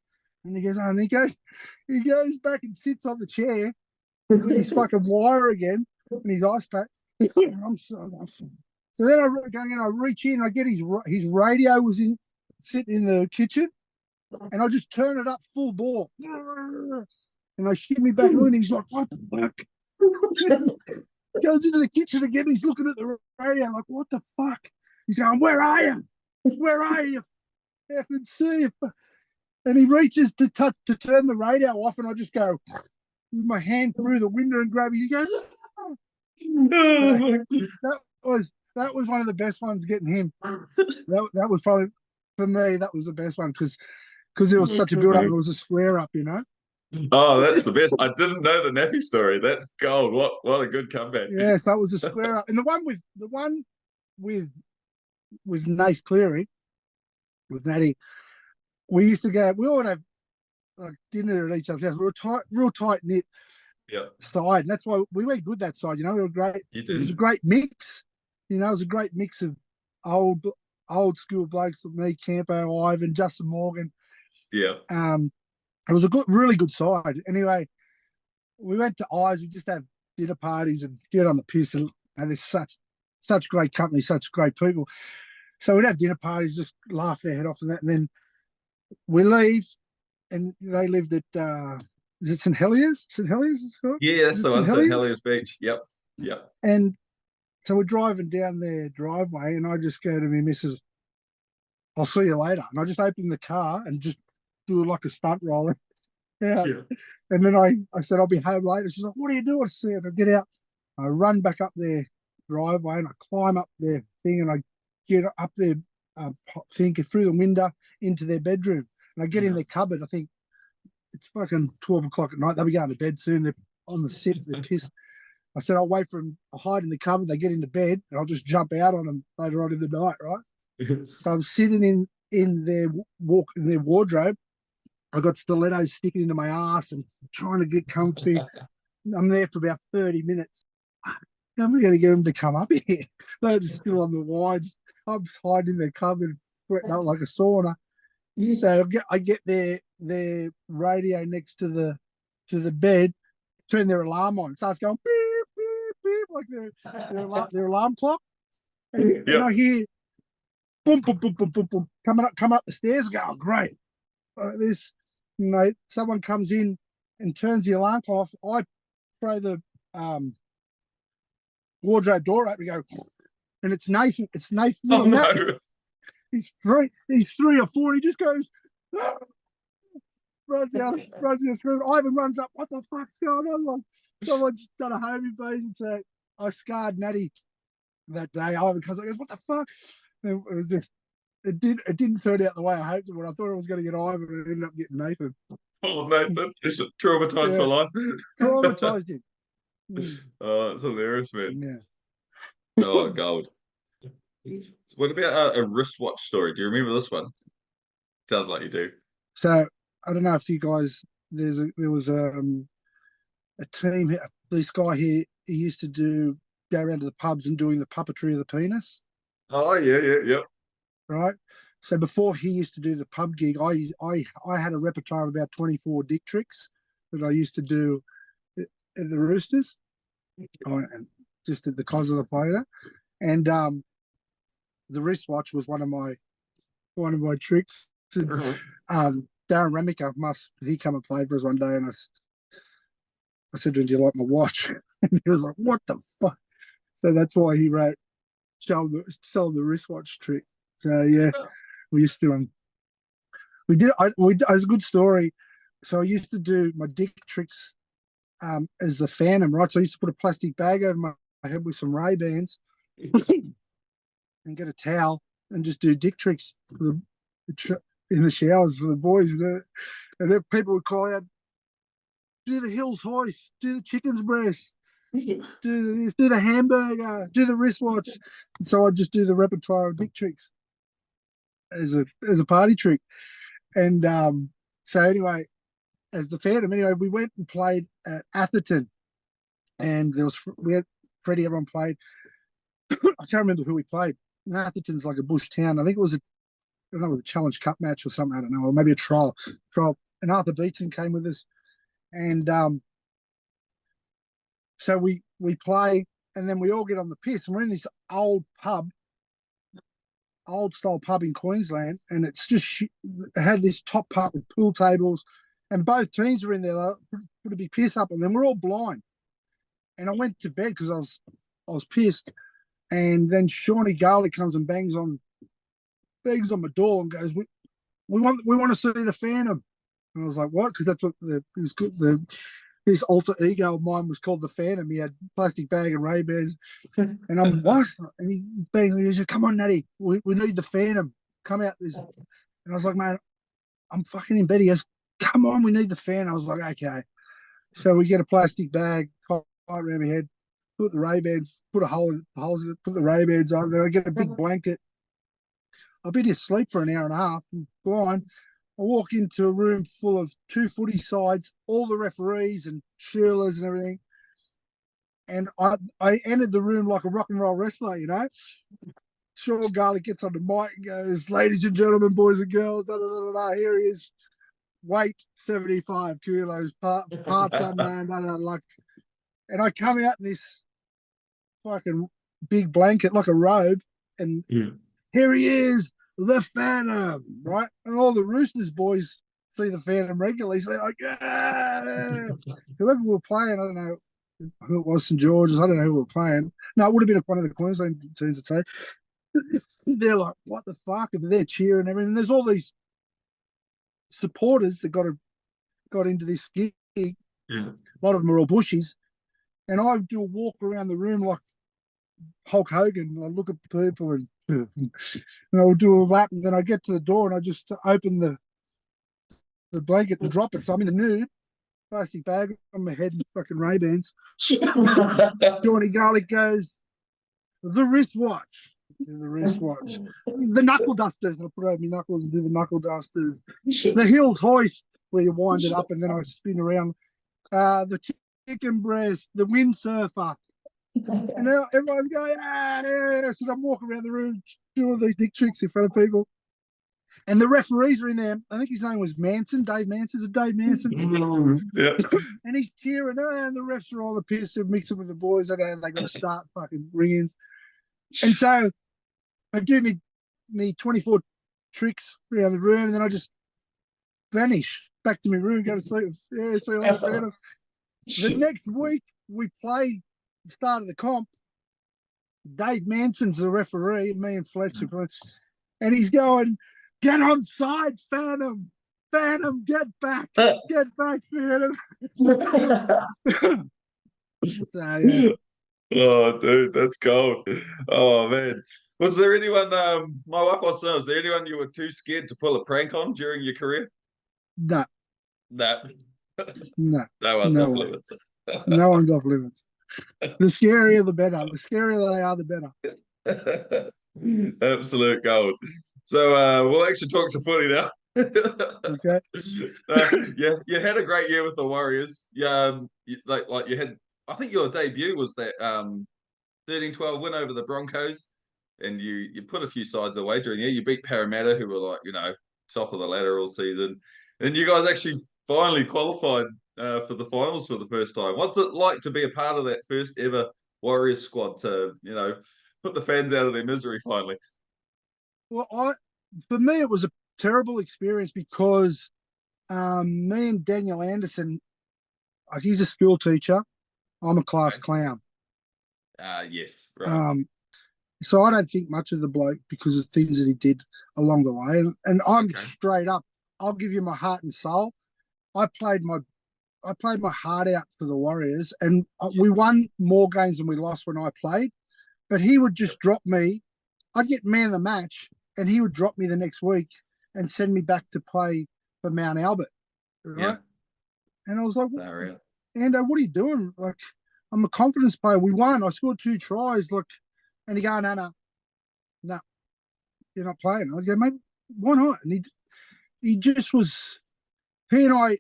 and he goes, oh, and he goes back and sits on the chair with his fucking wire again and his ice pack. So then I go in, I reach in, I get his radio was sitting in the kitchen, and I just turn it up full bore, and I shimmy back in, and he's like, what the fuck? Goes into the kitchen again, he's looking at the radio like, what the fuck? He's going, where are you? Where are you? I can see you. And he reaches to turn the radio off, and I just go with my hand through the window and grab it. He goes, that was one of the best ones, getting him. That was probably, for me, that was the best one, because it was such a build up, and it was a square up, you know. Oh, that's the best. I didn't know the Nappy story. That's gold. What a good comeback. Yeah, so it was a square up. And the one with Nath Cleary, with Natty, we used to go, we all have like dinner at each other's house. We were real tight knit. Yeah. side, and that's why we went good that side. You know, we were great. You It was a did. great mix. You know, it was a great mix of old old school blokes like me, Campo, Ivan, Justin Morgan. Yeah. Um, it was a good, really good side. Anyway, we went to Eyes. We just have dinner parties and get on the piss, and there's such great company, such great people. So we'd have dinner parties, just laugh their head off and that, and then we leave, and they lived at is it St Heliers? St Heliers, it's called. Yeah, that's Is it the St one. St. Heliers? Heliers Beach. Yep. Yep. And so we're driving down their driveway, and I just go to me missus, "I'll see you later." And I just open the car and just do like a stunt roll. Yeah. Yeah. And then I said, "I'll be home later." She's like, "What are you doing?" I said, "I get out." I run back up their driveway and I climb up their thing and I get up their thing through the window into their bedroom. And I get in Yeah. their cupboard. I think it's fucking 12 o'clock at night. They'll be going to bed soon. They're on the sit. They're pissed. I said, "I'll wait for them. I'll hide in the cupboard. They get into bed and I'll just jump out on them later on in the night, right?" So I'm sitting in their wardrobe. I got stilettos sticking into my ass and trying to get comfy. I'm there for about 30 minutes. How am I going to get them to come up here? They're just still on the wines. I'm hiding in their cupboard, sweating up like a sauna. So I get their radio next to the bed, turn their alarm on. It starts going beep, beep, beep, like their alarm clock. And I hear boom, boom, boom, boom, boom, boom, coming up the stairs. I go, "Oh, great." This, someone comes in and turns the alarm off. I throw the wardrobe door open and go, and it's Nathan. It's Nathan, Oh little Nat. no. He's 3 or 4, and he just goes, runs out the screen. Ivan runs up. What the fuck's going on? Like, someone's done a home invasion. So I scarred Natty that day. Ivan comes like, "What the fuck?" And it was just, it didn't turn out the way I hoped it would. I thought I was going to get Ivan, and it ended up getting Nathan. Oh, Nathan. It's traumatized for Yeah, life. traumatized him. Oh, it's hilarious, man. Yeah. Oh, gold. So what about a wristwatch story? Do you remember this one? Sounds like you do. So I don't know if you guys, there was a team. This guy here, he used to go around to the pubs and doing the puppetry of the penis, Oh, yeah, yeah, yeah. right? So before he used to do the pub gig, I had a repertoire of about 24 dick tricks that I used to do at the Roosters, just at the Cosler Theatre, and the wristwatch was one of my tricks. Darren Remiker he come and played for us one day, and I said to him, "Do you like my watch?" And he was like, "What the fuck?" So that's why he wrote sell the wristwatch trick. So yeah, we used to we did it was a good story. So I used to do my dick tricks as the Phantom, right? So I used to put a plastic bag over my head with some Ray-Bans and get a towel and just do dick tricks in the showers for the boys. And then people would call out, "Do the Hills hoist, do the chicken's breast, do this, do the hamburger, do the wristwatch." And so I'd just do the repertoire of dick tricks as a party trick. And so anyway, as the Phantom, anyway, we went and played at Atherton, and we had Freddie. Everyone played. I can't remember who we played. And Atherton's like a bush town. I think it was I don't know, a Challenge Cup match or something. I don't know, or maybe a trial. And Arthur Beetson came with us, and so we play, and then we all get on the piss, and we're in this old style pub in Queensland, and it's just it had this top part with pool tables, and both teams were in there. Put a big piss up, and then we're all blind. And I went to bed because I was pissed, and then Shawnee Garlic comes and bangs on my door and goes, we want to see the Phantom." And I was like, "What?" Because that's what this alter ego of mine was called the Phantom. He had plastic bag and Ray-Bans. And I'm, "What?" And he's banging. He says, "Come on, Natty, we need the Phantom. Come out this." And I was like, "Man, I'm fucking in bed." He goes, "Come on, we need the Phantom." I was like, "Okay." So we get a plastic bag, tie around my head, put the Ray-Bans, put holes in it, put the Ray-Bans on. Then I get a big blanket. I'll be asleep for an hour and a half. I'm blind. I walk into a room full of 2 footy sides, all the referees and Shirlers and everything. And I entered the room like a rock and roll wrestler, you know. Sean Garlic gets on the mic and goes, "Ladies and gentlemen, boys and girls, da, da, da, da, here he is. Weight 75 kilos, parts unknown, da, da, da, like." And I come out in this fucking big blanket, like a robe, and here he is, the Phantom, right? And all the Roosters boys see the Phantom regularly, so they're like, "Ah!" Whoever we were playing, I don't know who it was, St George's, I don't know who we were playing. No, it would have been one of the Queensland teams, I'd say. They're like, "What the fuck?" And they're cheering and everything. And there's all these supporters that got into this gig. Yeah. A lot of them are all bushies. And I do a walk around the room like Hulk Hogan. And I look at people and I'll do a lap. And then I get to the door and I just open the blanket and drop it. So I'm in the nude, plastic bag on my head and fucking Ray-Bans. Johnny Garlic goes, "The wristwatch." The wristwatch. The knuckle dusters. I put over my knuckles and do the knuckle dusters. The heels hoist, where you wind it up and then I spin around. The chicken breast, the windsurfer. And now everyone's going, "Ah, yeah." So I'm walking around the room doing these dick tricks in front of people. And the referees are in there. I think his name was Manson, Dave Manson. Is it Dave Manson? Yeah. And he's cheering, and the refs are all the piss and mixing with the boys. And they got to start fucking ringings. And so I do me 24 tricks around the room, and then I just vanish back to my room, go to sleep. Yeah, see you later, Phantom. The next week, we play the start of the comp. Dave Manson's the referee, and me and Fletcher. And he's going, "Get on side, Phantom. Phantom, get back. Get back, Phantom." So, yeah. Oh, dude, that's cold. Oh, man. Was there anyone, my wife wants to know, was there anyone you were too scared to pull a prank on during your career? No, No. no, No one's no off way. limits. No one's off limits. The scarier, the better. The scarier they are, the better. Absolute gold. So we'll actually talk to footy now. Okay. Yeah, you had a great year with the Warriors. Yeah, like you had. I think your debut was that 13-12 win over the Broncos, and you put a few sides away during the year. You beat Parramatta, who were like top of the ladder all season, and you guys actually finally qualified for the finals for the first time. What's it like to be a part of that first ever Warriors squad to put the fans out of their misery finally? Well, for me, it was a terrible experience because me and Daniel Anderson, like he's a school teacher. I'm a class clown. Yes, right. So I don't think much of the bloke because of things that he did along the way. And I'm straight up. I'll give you my heart and soul. I played my heart out for the Warriors, and we won more games than we lost when I played. But he would just drop me. I'd get man of the match, and he would drop me the next week and send me back to play for Mount Albert. Right? Yeah. And I was like, Ando, what are you doing? Like, I'm a confidence player. We won. I scored 2 tries. Like, and he go, no, you're not playing. I go, mate, why not? And he just was. He and I,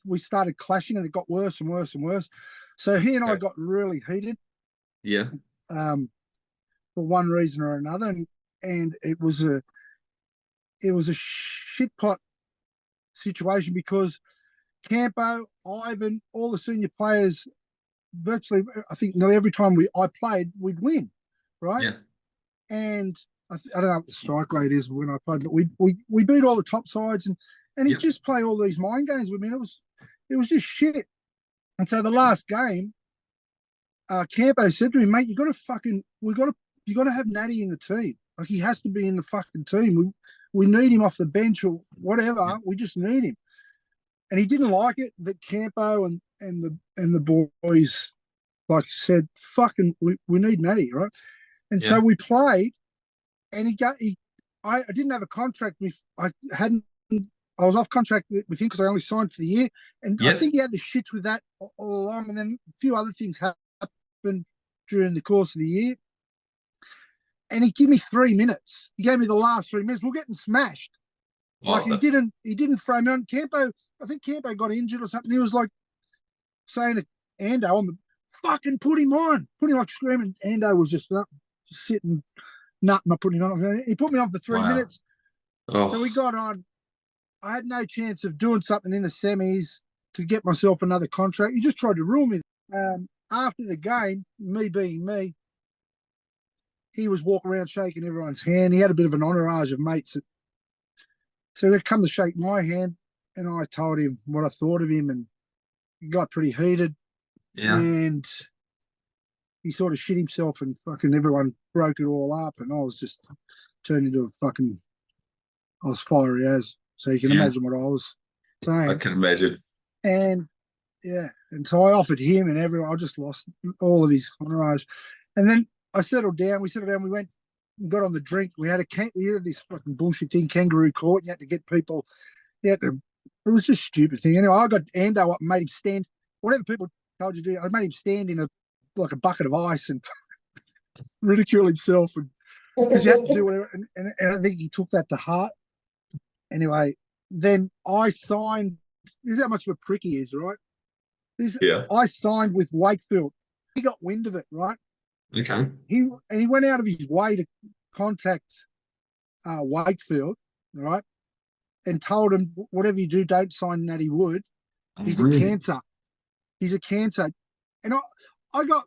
we started clashing, and it got worse and worse and worse. So he and I got really heated. Yeah. For one reason or another, and it was a shit pot situation because Campo, Ivan, all the senior players, virtually, I think nearly every time I played, we'd win, right? Yeah. And I don't know what the strike rate is when I played, but we beat all the top sides, and he just play all these mind games with me. And it was just shit. And so the last game, Campo said to me, "Mate, you got to have Natty in the team. Like, he has to be in the fucking team. We need him off the bench or whatever. Yeah. We just need him." And he didn't like it that Campo and the boys like said, "Fucking, we need Natty," right? And so we played, and I didn't have a contract with. I was off contract with him because I only signed for the year, and I think he had the shits with that all along. And then a few other things happened during the course of the year. And he gave me 3 minutes. He gave me the last 3 minutes. We're getting smashed. Like Oh, he didn't throw me on. Campo, I think Campo got injured or something. He was like saying to Ando on the fucking put him on. Put him like screaming. Ando was just sitting, not putting him on. He put me on for 3 wow. minutes. Oh, So we got on. I had no chance of doing something in the semis to get myself another contract. He just tried to ruin me. After the game, me being me, he was walking around shaking everyone's hand. He had a bit of an entourage of mates. So he come to shake my hand, and I told him what I thought of him, and he got pretty heated, yeah. and he sort of shit himself, and fucking everyone broke it all up, and I was just turned into a fucking, I was fiery as. So you can Yeah. imagine what I was I saying. can imagine. And yeah, and so I offered him and everyone. I just lost all of his entourage, and then I settled down. We settled down. We got on the drink. We had this fucking bullshit thing, kangaroo court. You had to get people. You had to, it was just a stupid thing. Anyway, I got Ando up and made him stand. Whatever people told you to do, I made him stand in a bucket of ice and ridicule himself, and because you had to do whatever. And I think he took that to heart. Anyway, then I signed. This is how much of a prick he is, right? Yeah. I signed with Wakefield. He got wind of it, right? Okay. He went out of his way to contact Wakefield, right, and told him whatever you do, don't sign Natty Wood. Oh, He's a really? cancer. He's a cancer. And I got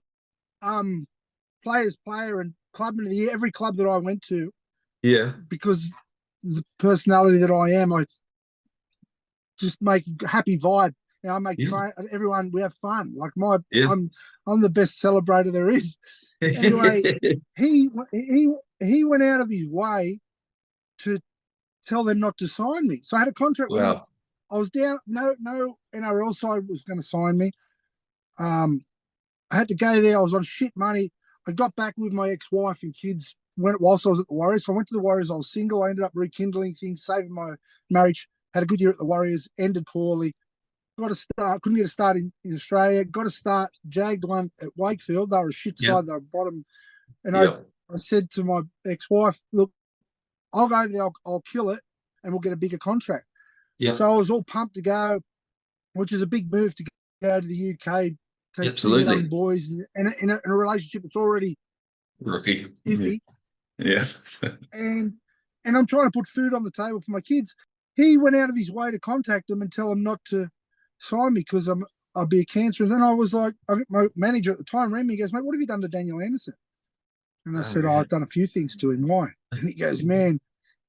player and clubman of the year every club that I went to, Yeah. because the personality that I am, I just make a happy vibe. You know, I make Yeah. everyone, we have fun. Like Yeah. I'm the best celebrator there is. Anyway, he went out of his way to tell them not to sign me. So I had a contract with him. Wow. I was down. No NRL side was going to sign me. I had to go there. I was on shit money. I got back with my ex-wife and kids whilst I was at the Warriors. So I went to the Warriors. I was single. I ended up rekindling things, saving my marriage. Had a good year at the Warriors. Ended poorly. Got a start. Couldn't get a start in Australia. Got a start. Jagged one at Wakefield. They were a shit Yeah. side. They were bottom. And I Yeah. said to my ex-wife, look, I'll go there. I'll kill it, and we'll get a bigger contract. Yeah. So I was all pumped to go, which is a big move to go to the UK, take two young Absolutely. boys in a relationship that's already Rookie. iffy, Yeah. and I'm trying to put food on the table for my kids. He went out of his way to contact them and tell them not to sign me because I'll be a cancer. And then I was like, my manager at the time rang me. He goes, mate, what have you done to Daniel Anderson? And I said, I've done a few things to him. Why? And he goes, man,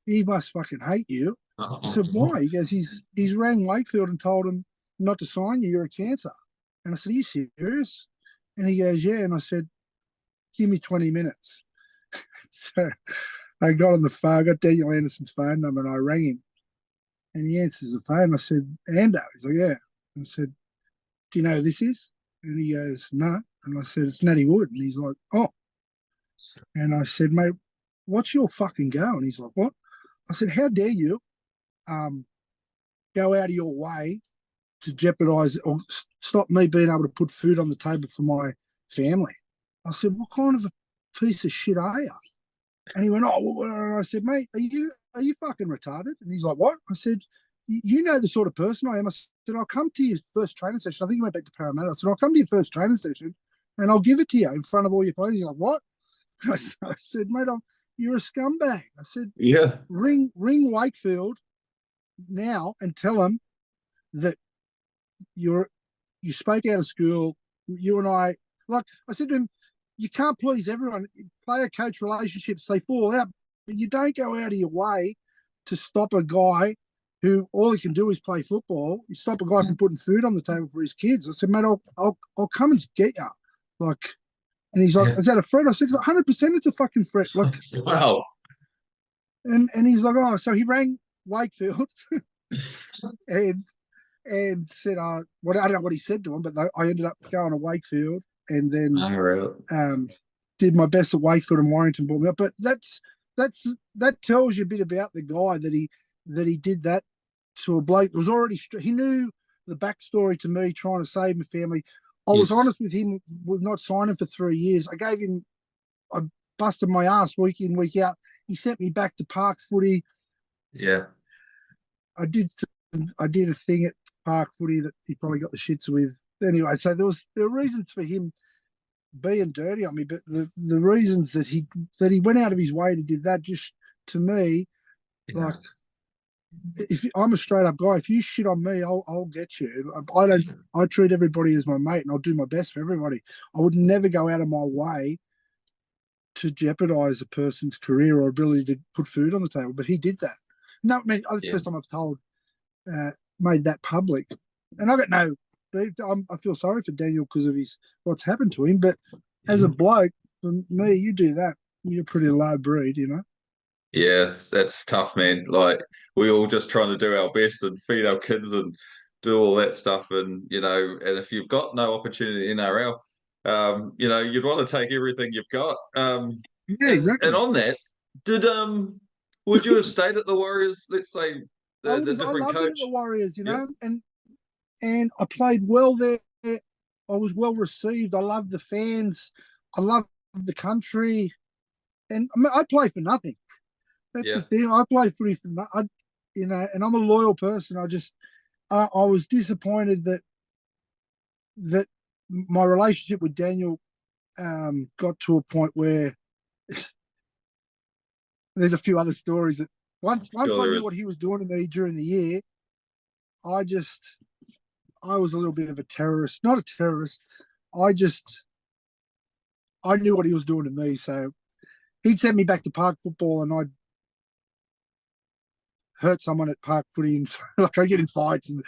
he must fucking hate you. I said, why? He goes, he's rang Wakefield and told him not to sign you. You're a cancer. And I said, are you serious? And he goes, yeah. And I said, give me 20 minutes. So I got on the phone, I got Daniel Anderson's phone number, and I rang him. And he answers the phone. I said, Ando. He's like, yeah. And I said, do you know who this is? And he goes, no. And I said, it's Natty Wood. And he's like, oh. And I said, mate, what's your fucking go? And he's like, what? I said, how dare you go out of your way to jeopardize or stop me being able to put food on the table for my family? I said, what kind of a piece of shit are you? And he went, oh, and I said, mate, are you fucking retarded? And he's like, what? I said, you know the sort of person I am. I said, I'll come to your first training session. I think he went back to Parramatta. I said, I'll come to your first training session and I'll give it to you in front of all your players. He's like, what? I said, mate, you're a scumbag. I said, Yeah. ring Wakefield now and tell them that you spoke out of school. You and I, like I said to him, you can't please everyone. Player coach relationships, they fall out, but you don't go out of your way to stop a guy who all he can do is play football. You stop a guy from putting food on the table for his kids. I said, mate, I'll come and get you. Like, and he's like, Yeah. is that a threat? I said, 100% it's a fucking threat. Like, Wow. and he's like, oh, so he rang Wakefield and said, well, I don't know what he said to him, but I ended up going to Wakefield and then All right. did my best at Wakefield and Warrington brought me up. But that tells you a bit about the guy that he did that to a bloke that was already, he knew the backstory to me trying to save my family. I was Yes. honest with him with not signing for 3 years. I busted my ass week in, week out. He sent me back to park footy. Yeah. I did I did a thing at Park Footy that he probably got the shits with. Anyway, so there were reasons for him being dirty on me, but the reasons that he went out of his way to do that, just to me, like, if I'm a straight up guy, if you shit on me, I'll get you. I treat everybody as my mate, and I'll do my best for everybody. I would never go out of my way to jeopardize a person's career or ability to put food on the table. But he did that. No, I mean, that's the first time I've made that public, and I got no. I feel sorry for Daniel because of what's happened to him. But as a bloke, for me, you do that, you're a pretty low breed, you know. Yes, that's tough, man. Like, we all just trying to do our best and feed our kids and do all that stuff. And, and if you've got no opportunity in NRL, you'd want to take everything you've got. Yeah, and exactly. on that, would you have stayed at the Warriors? Let's say the different I loved it at coach. the Warriors, you know, and I played well there. I was well received. I loved the fans. I loved the country, and I mean, I play for nothing. That's the thing. I play footy for nothing. And I'm a loyal person. I was disappointed that my relationship with Daniel got to a point where there's a few other stories that once I knew what he was doing to me during the year, I was a little bit of a terrorist. Not a terrorist. I knew what he was doing to me. So he'd send me back to park football, and I'd hurt someone at park footy, and like I get in fights. And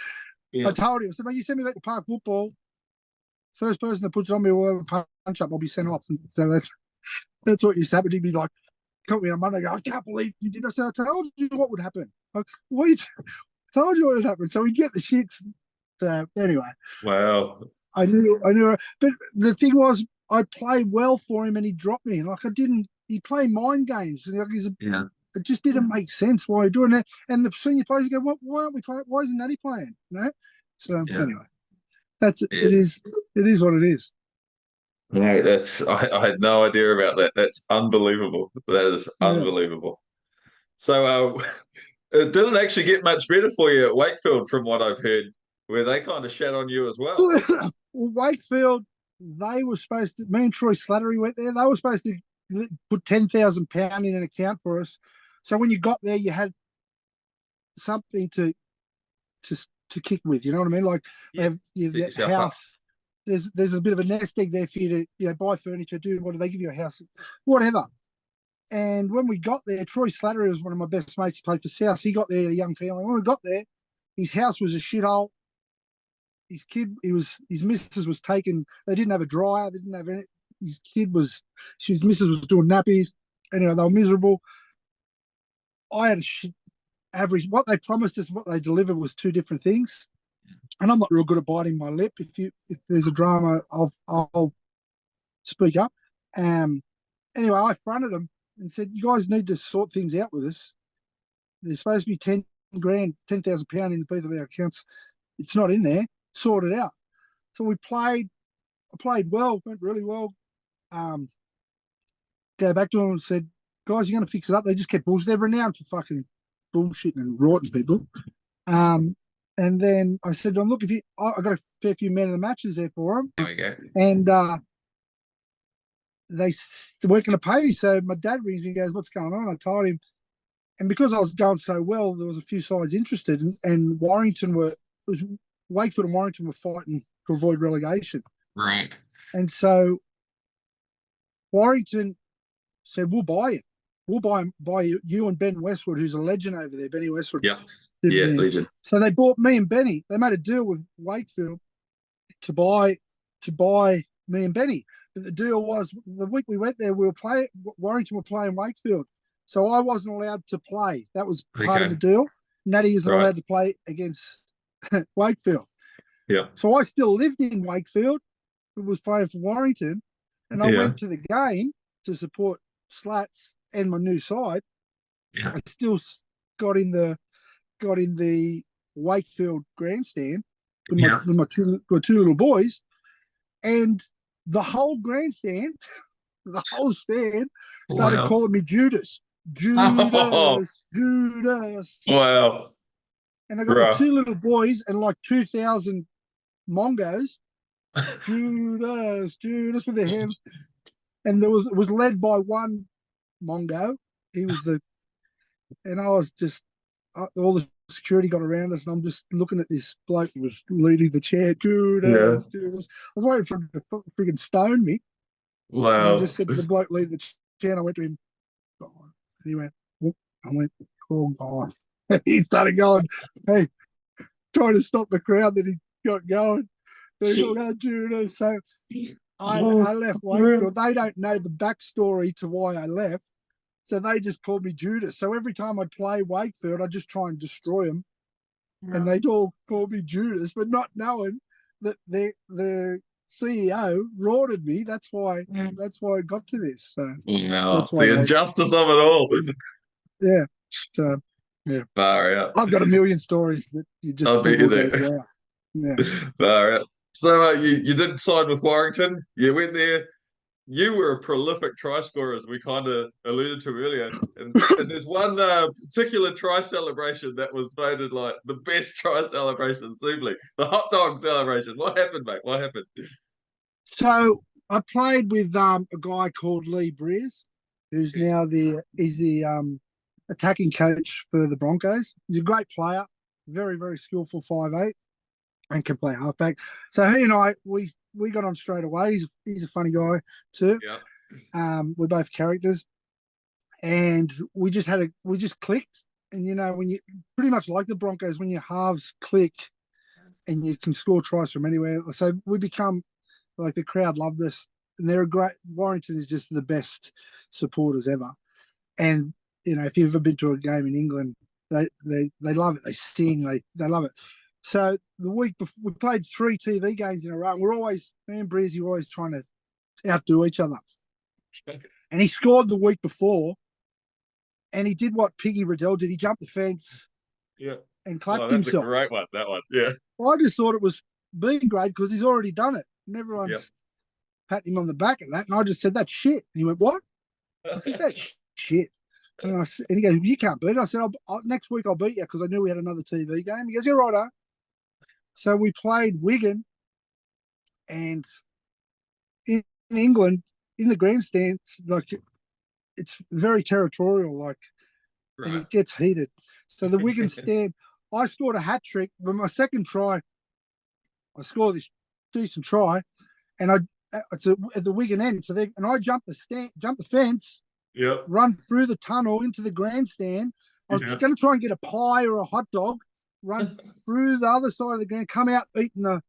I told him, I said, "Man, you send me back to park football. First person that puts it on me will have a punch up. I'll be sent off." And so that's what used to happen. He'd be like, "Come me on Monday. Go, I can't believe you did that." I said, "I told you what would happen. Like, told you what would happen." So we get the shits. So anyway, wow. I knew. But the thing was, I played well for him, and he dropped me. Like I didn't. He played mind games, and it just didn't make sense why he doing that. And the senior players go, "Why aren't we playing? Why isn't Natty playing?" You know. So anyway, that's it. It is what it is. No, I had no idea about that. That's unbelievable. That is unbelievable. So it didn't actually get much better for you at Wakefield, from what I've heard, where they kind of shat on you as well. Wakefield, they were supposed to. Me and Troy Slattery went there. They were supposed to put £10,000 in an account for us. So when you got there, you had something to kick with. You know what I mean? Like you have house. There's a bit of a nest egg there for you to buy furniture, do what do they give you a house, whatever. And when we got there, Troy Slattery was one of my best mates. He played for South. He got there, a young family. When we got there, his house was a shithole. His missus was taken. They didn't have a dryer. They didn't have any. His missus was doing nappies. Anyway, they were miserable. I had a average. What they promised us and what they delivered was two different things. And I'm not real good at biting my lip. If there's a drama, I'll speak up. Anyway, I fronted them and said, "You guys need to sort things out with us. There's supposed to be £10,000 in both of our accounts. It's not in there. Sort it out." So we played. I played well, went really well. Go back to them and said, "Guys, you're going to fix it up." They just kept bullshit. They're renowned for fucking bullshitting and rotting people. And then I said to them, "Look, I got a fair few men of the matches there for them." There we go. And they weren't going to pay me. So my dad rings me and goes, "What's going on?" I told him. And because I was going so well, there was a few sides interested. And Wakefield and Warrington were fighting to avoid relegation. Right. And so Warrington said, "We'll buy it. We'll buy you and Ben Westwood, who's a legend over there, Benny Westwood." Yeah. Yeah, legend. So they bought me and Benny. They made a deal with Wakefield to buy me and Benny. But the deal was, the week we went there, Warrington were playing Wakefield. So I wasn't allowed to play. That was part of the deal. Natty isn't allowed to play against Wakefield. Yeah. So I still lived in Wakefield, who was playing for Warrington, and I went to the game to support Slats and my new side. Yeah. I still got in the Wakefield grandstand with my two little boys, and the whole grandstand, the whole stand started calling me Judas. Judas. Wow. and I got the Right. two little boys and like 2,000 Mongos. Judas, Judas with their hand, and it was led by one Mongo. He was and I was just all the security got around us, and I'm just looking at this bloke who was leading the chair. Yeah. Judas, Judas. I was waiting for him to freaking stone me, and I Wow. just said to the bloke leading the chair, and I went to him, and he went, "Whoop." I went, "Oh God." He started going, hey, trying to stop the crowd that he got going. They go, "Oh, Judas." So I left Wakefield. They don't know the backstory to why I left. So they just called me Judas. So every time I'd play Wakefield, I'd just try and destroy them. And they'd all call me Judas, but not knowing that the CEO rorted me. That's why I got to this. So No, that's why the injustice of it all. yeah. So yeah. Far out. I've got a million stories that you just I bet you go, do. wow. Yeah. Far out. So you did sign with Warrington. You went there. You were a prolific try scorer, as we kind of alluded to earlier. And there's one particular try celebration that was voted like the best try celebration, simply the hot dog celebration. What happened, mate? What happened? So I played with a guy called Lee Briers, who's now he's the attacking coach for the Broncos. He's a great player, very, very skillful 5'8", and can play halfback. So he and I, we got on straight away. He's a funny guy too. Yeah. We're both characters, and we just clicked. And when you pretty much like the Broncos, when your halves click and you can score tries from anywhere. So we become like the crowd loved us, and they're a great. Warrington is just the best supporters ever. And if you've ever been to a game in England, they love it. They sing. They love it. So the week before, we played 3 TV games in a row. And me and Breezy were always trying to outdo each other. And he scored the week before, and he did what Piggy Riddell did. He jumped the fence, and clapped himself. That's a great one. That one, yeah. I just thought it was being great because he's already done it, and everyone's patting him on the back at that. And I just said, "That's shit." And he went, "What?" I said, "That's shit." And he goes, "You can't beat it." I said, "Next week I'll beat you," because I knew we had another TV game. He goes, "Yeah, righto." So we played Wigan, and in England, in the grandstands, like it's very territorial, and it gets heated. So the Wigan stand, I scored a hat trick, but my second try, I scored this decent try, and it's at the Wigan end. So I jumped the fence, run through the tunnel into the grandstand. I was going to try and get a pie or a hot dog, run through the other side of the ground, come out eating the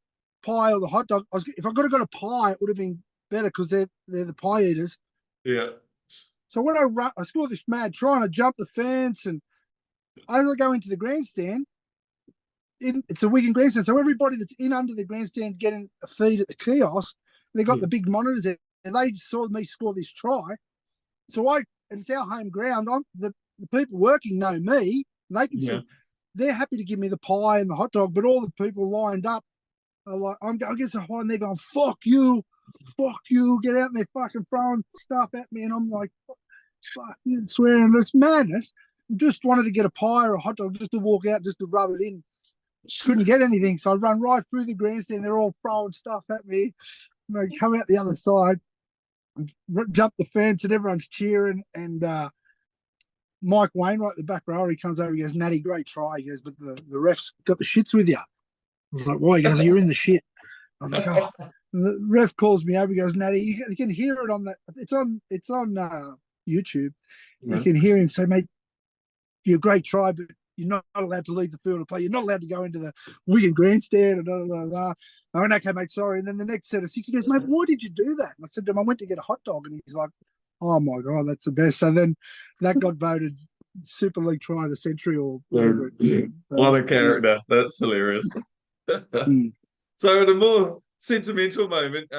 pie or the hot dog. If I could have got a pie, it would have been better because they're the pie eaters. Yeah. So when I scored this mad try, and I jumped the fence, and as I go into the grandstand, it's a Wigan grandstand. So everybody that's in under the grandstand getting a feed at the kiosk, they got the big monitors there, and they saw me score this try. So it's our home ground. The people working know me. They can see. They're happy to give me the pie and the hot dog, but all the people lined up are like, I guess they're and they're going, fuck you, get out, and they're fucking throwing stuff at me, and I'm like, fucking swearing, it's madness. Just wanted to get a pie or a hot dog just to walk out, just to rub it in. Couldn't get anything, so I run right through the grandstand. They're all throwing stuff at me. And I come out the other side, jump the fence, and everyone's cheering, and Mike Wainwright, the back rower, he comes over, he goes, "Natty, great try." He goes, "But the ref's got the shits with you." I was like, "Why?" He goes, "You're in the shit." I was like, "Oh." And the ref calls me over, he goes, "Natty," you can hear it on it's on YouTube. You can hear him say, "Mate, you're a great try, but you're not allowed to leave the field of play. You're not allowed to go into the Wigan grandstand." And blah, blah, blah. I went, "Okay, mate, sorry." And then the next set of 6, he goes, "Mate, why did you do that?" And I said to him, "I went to get a hot dog." And he's like, "Oh my God, that's the best." So then that got voted Super League try of the century or whatever. What a character. That's hilarious. So in a more sentimental moment,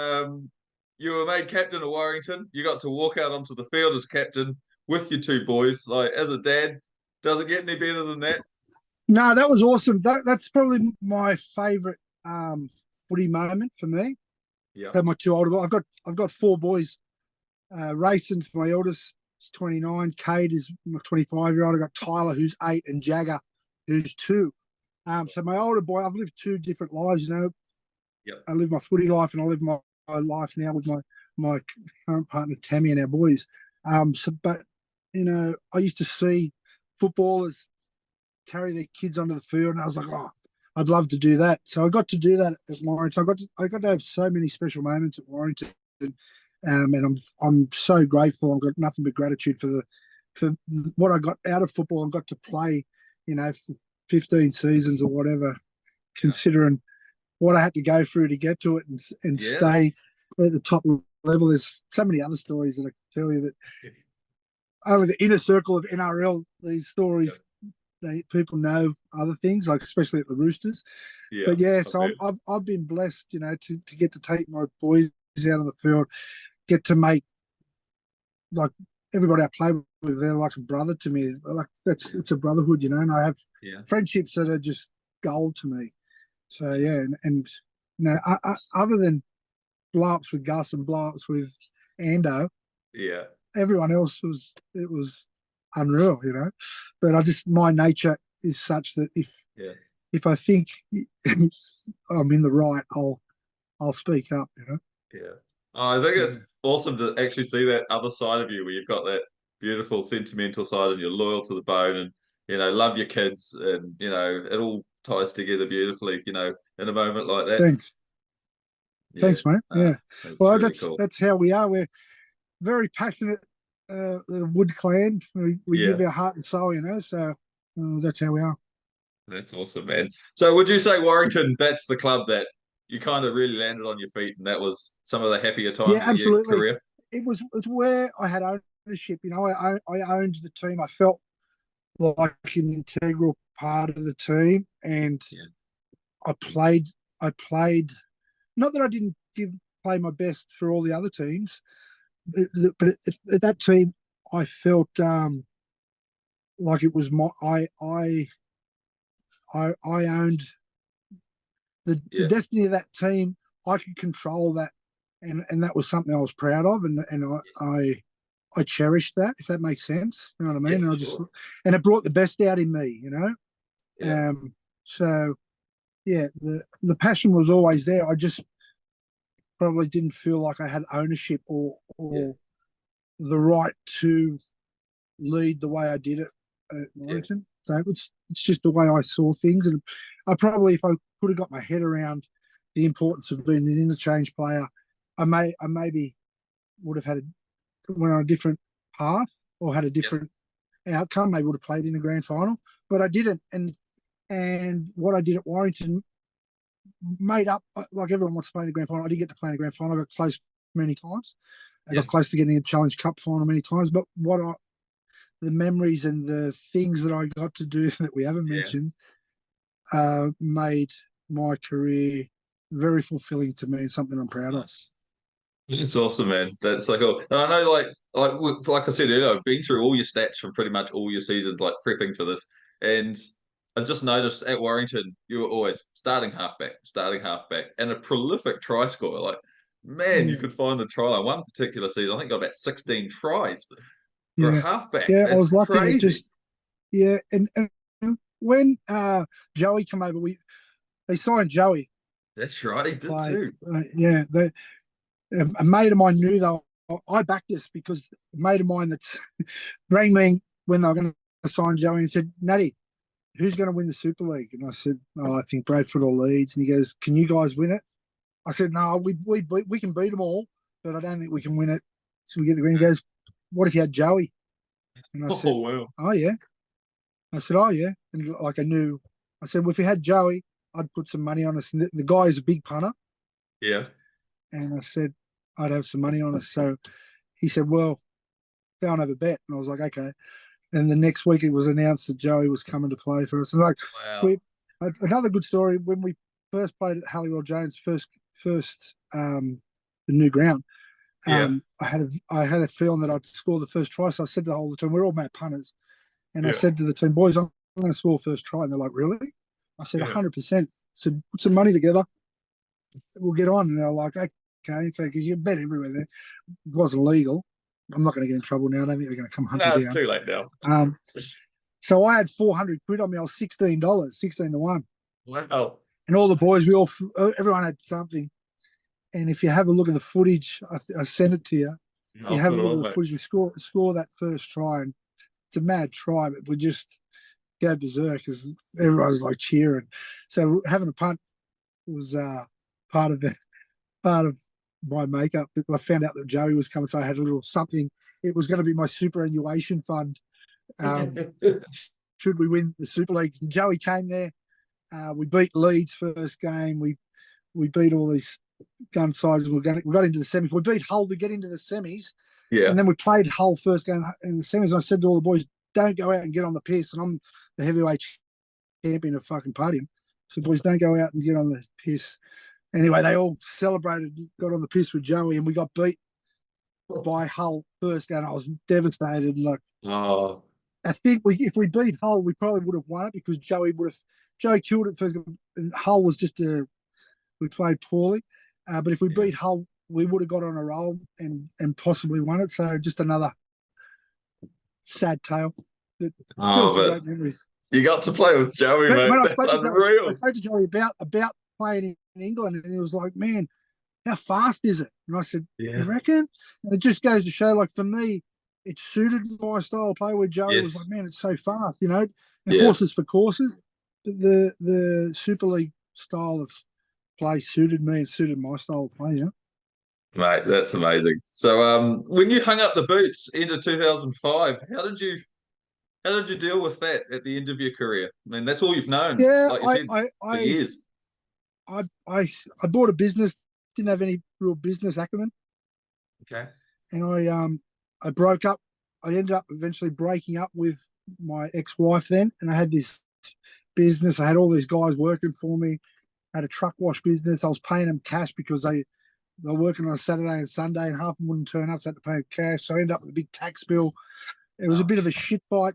you were made captain of Warrington. You got to walk out onto the field as captain with your 2 boys. Like, as a dad, does it get any better than that? No, that was awesome. That's probably my favourite footy moment for me. Yeah. Have my 2 older boys. I've got 4 boys. Rayson's my eldest, he's 29. Cade is my 25-year-old. I got Tyler, who's 8, and Jagger, who's 2. So my older boy, I've lived two different lives. You know, Yep. I live my footy life, and I live my life now with my current partner Tammy and our boys. But you know, I used to see footballers carry their kids onto the field, and I was like, oh, I'd love to do that. So I got to do that at Warrington. I got to have so many special moments at Warrington, and I'm so grateful. I've got nothing but gratitude for what I got out of football and got to play, you know, for 15 seasons or whatever, considering what I had to go through to get to it and stay at the top level. There's so many other stories that I can tell you that only the inner circle of NRL, these stories, people know other things, like especially at the Roosters. But so I've been blessed, you know, to get to take my boys out on the field, get to make, like, everybody I play with, they're like a brother to me. Like it's a brotherhood, you know, and I have friendships that are just gold to me. So and you know, other than blow-ups with Gus and blow-ups with Ando, everyone else was unreal, you know. But my nature is such that if I think I'm in the right, I'll speak up, you know. Yeah. Oh, I think it's awesome to actually see that other side of you, where you've got that beautiful sentimental side and you're loyal to the bone, and you know, love your kids, and you know, it all ties together beautifully, you know, in a moment like that. Thanks, mate. Well, really cool. That's how we are. We're very passionate, the Wood clan. We give our heart and soul, you know. So that's how we are. That's awesome, man. So would you say Warrington, that's the club that you kind of really landed on your feet, and that was some of the happier times of your career? It's where I had ownership. You know, I owned the team. I felt like an integral part of the team, and I played. Not that I didn't play my best for all the other teams, but at that team, I felt like it was my. I owned the destiny of that team. I could control that, and that was something I was proud of, and I cherished that, if that makes sense. You know what I mean? And it brought the best out in me, you know. So the passion was always there. I just probably didn't feel like I had ownership or the right to lead the way I did it at Warrington. So it's just the way I saw things, and I probably, if I could have got my head around the importance of being an interchange player, I maybe would have went on a different path or had a different outcome. Maybe would have played in the grand final, but I didn't. And what I did at Warrington made up, like everyone wants to play in the grand final. I didn't get to play in the grand final. I got close many times. I got close to getting a Challenge Cup final many times. But the memories and the things that I got to do that we haven't mentioned made my career very fulfilling to me and something I'm proud of. It's awesome, man. That's so cool. And I know, like I said earlier, I've been through all your stats from pretty much all your seasons, like prepping for this, and I just noticed at Warrington you were always starting halfback, and a prolific try scorer. Like, man, you could find the try line. One particular season, I think got about 16 tries for a halfback. Yeah, I was lucky. Crazy. And when Joey came over, they signed Joey. That's right, he did too. A mate of mine knew though. I backed this because a mate of mine that rang me when they were going to sign Joey and said, "Natty, who's going to win the Super League?" And I said, "Oh, I think Bradford or Leeds." And he goes, "Can you guys win it?" I said, "No, we can beat them all, but I don't think we can win it." So we get the green. He goes, "What if you had Joey?" And I said, wow. "Oh yeah." I said, "Oh yeah." And like I knew, I said, "Well, if you had Joey, I'd put some money on us." And the guy is a big punter. Yeah. And I said, "I'd have some money on us." So he said, "Well, go and have a bet." And I was like, "Okay." And the next week it was announced that Joey was coming to play for us. And like, another good story, when we first played at Halliwell Jones, the new ground, I had a feeling that I'd score the first try. So I said to the whole team, we're all mad punters. And I said to the team, "Boys, I'm going to score first try." And they're like, "Really?" I said, 100%. I said, "Put some money together. We'll get on." And they're like, "Okay." So, because you bet everywhere there. It wasn't legal. I'm not going to get in trouble now. I don't think they're going to come hunt me down. It's too late now. So I had 400 quid on me. I was $16, 16 to 1. Wow. And all the boys, everyone had something. And if you have a look at the footage, I sent it to you. You I'll have put a it look on, at the mate. footage. We score that first try, and it's a mad try, but we just go berserk because everyone's like cheering. So having a punt was part of the part of my makeup. I found out that Joey was coming, so I had a little something. It was going to be my superannuation fund. Um, should we win the Super Leagues? And Joey came there. We beat Leeds first game. We beat all these gun sides. We got into the semis. We beat Hull to get into the semis, Yeah. and then we played Hull first game in the semis. And I said to all the boys, "Don't go out and get on the piss." And I'm the heavyweight champion of fucking podium. So boys, don't go out and get on the piss. Anyway, they all celebrated, got on the piss with Joey, and we got beat by Hull first game. I was devastated. Like, Oh, I think if we beat Hull, we probably would have won it because Joey killed it first game, and Hull was we played poorly. But if we yeah. beat Hull, we would have got on a roll and possibly won it. So just another sad tale. Still Oh, some but great memories. you got to play with Joey, But mate. when That's I unreal. spoke to Joey about playing in England, and he was like, "Man, how fast is it?" And I said, "You Yeah. reckon?" And it just goes to show, like for me, it suited my style of play. Where Joey was like, Yes. "Man, it's so fast," you know. And Yeah. horses for courses. But the Super League style of play suited me and suited my style of play. Yeah. Mate, that's amazing. So, when you hung up the boots into 2005, how did you deal with that at the end of your career? I mean, that's all you've known, Yeah, like you said, for years. I I bought a business. Didn't have any real business acumen, Okay. and I broke up. I ended up eventually breaking up with my ex-wife then, and I had this business. I had all these guys working for me. I had a truck wash business. I was paying them cash because they were working on a Saturday and Sunday, and half of them wouldn't turn up, so I had to pay them cash. So I ended up with a big tax bill. It was a Oh, bit of a shit fight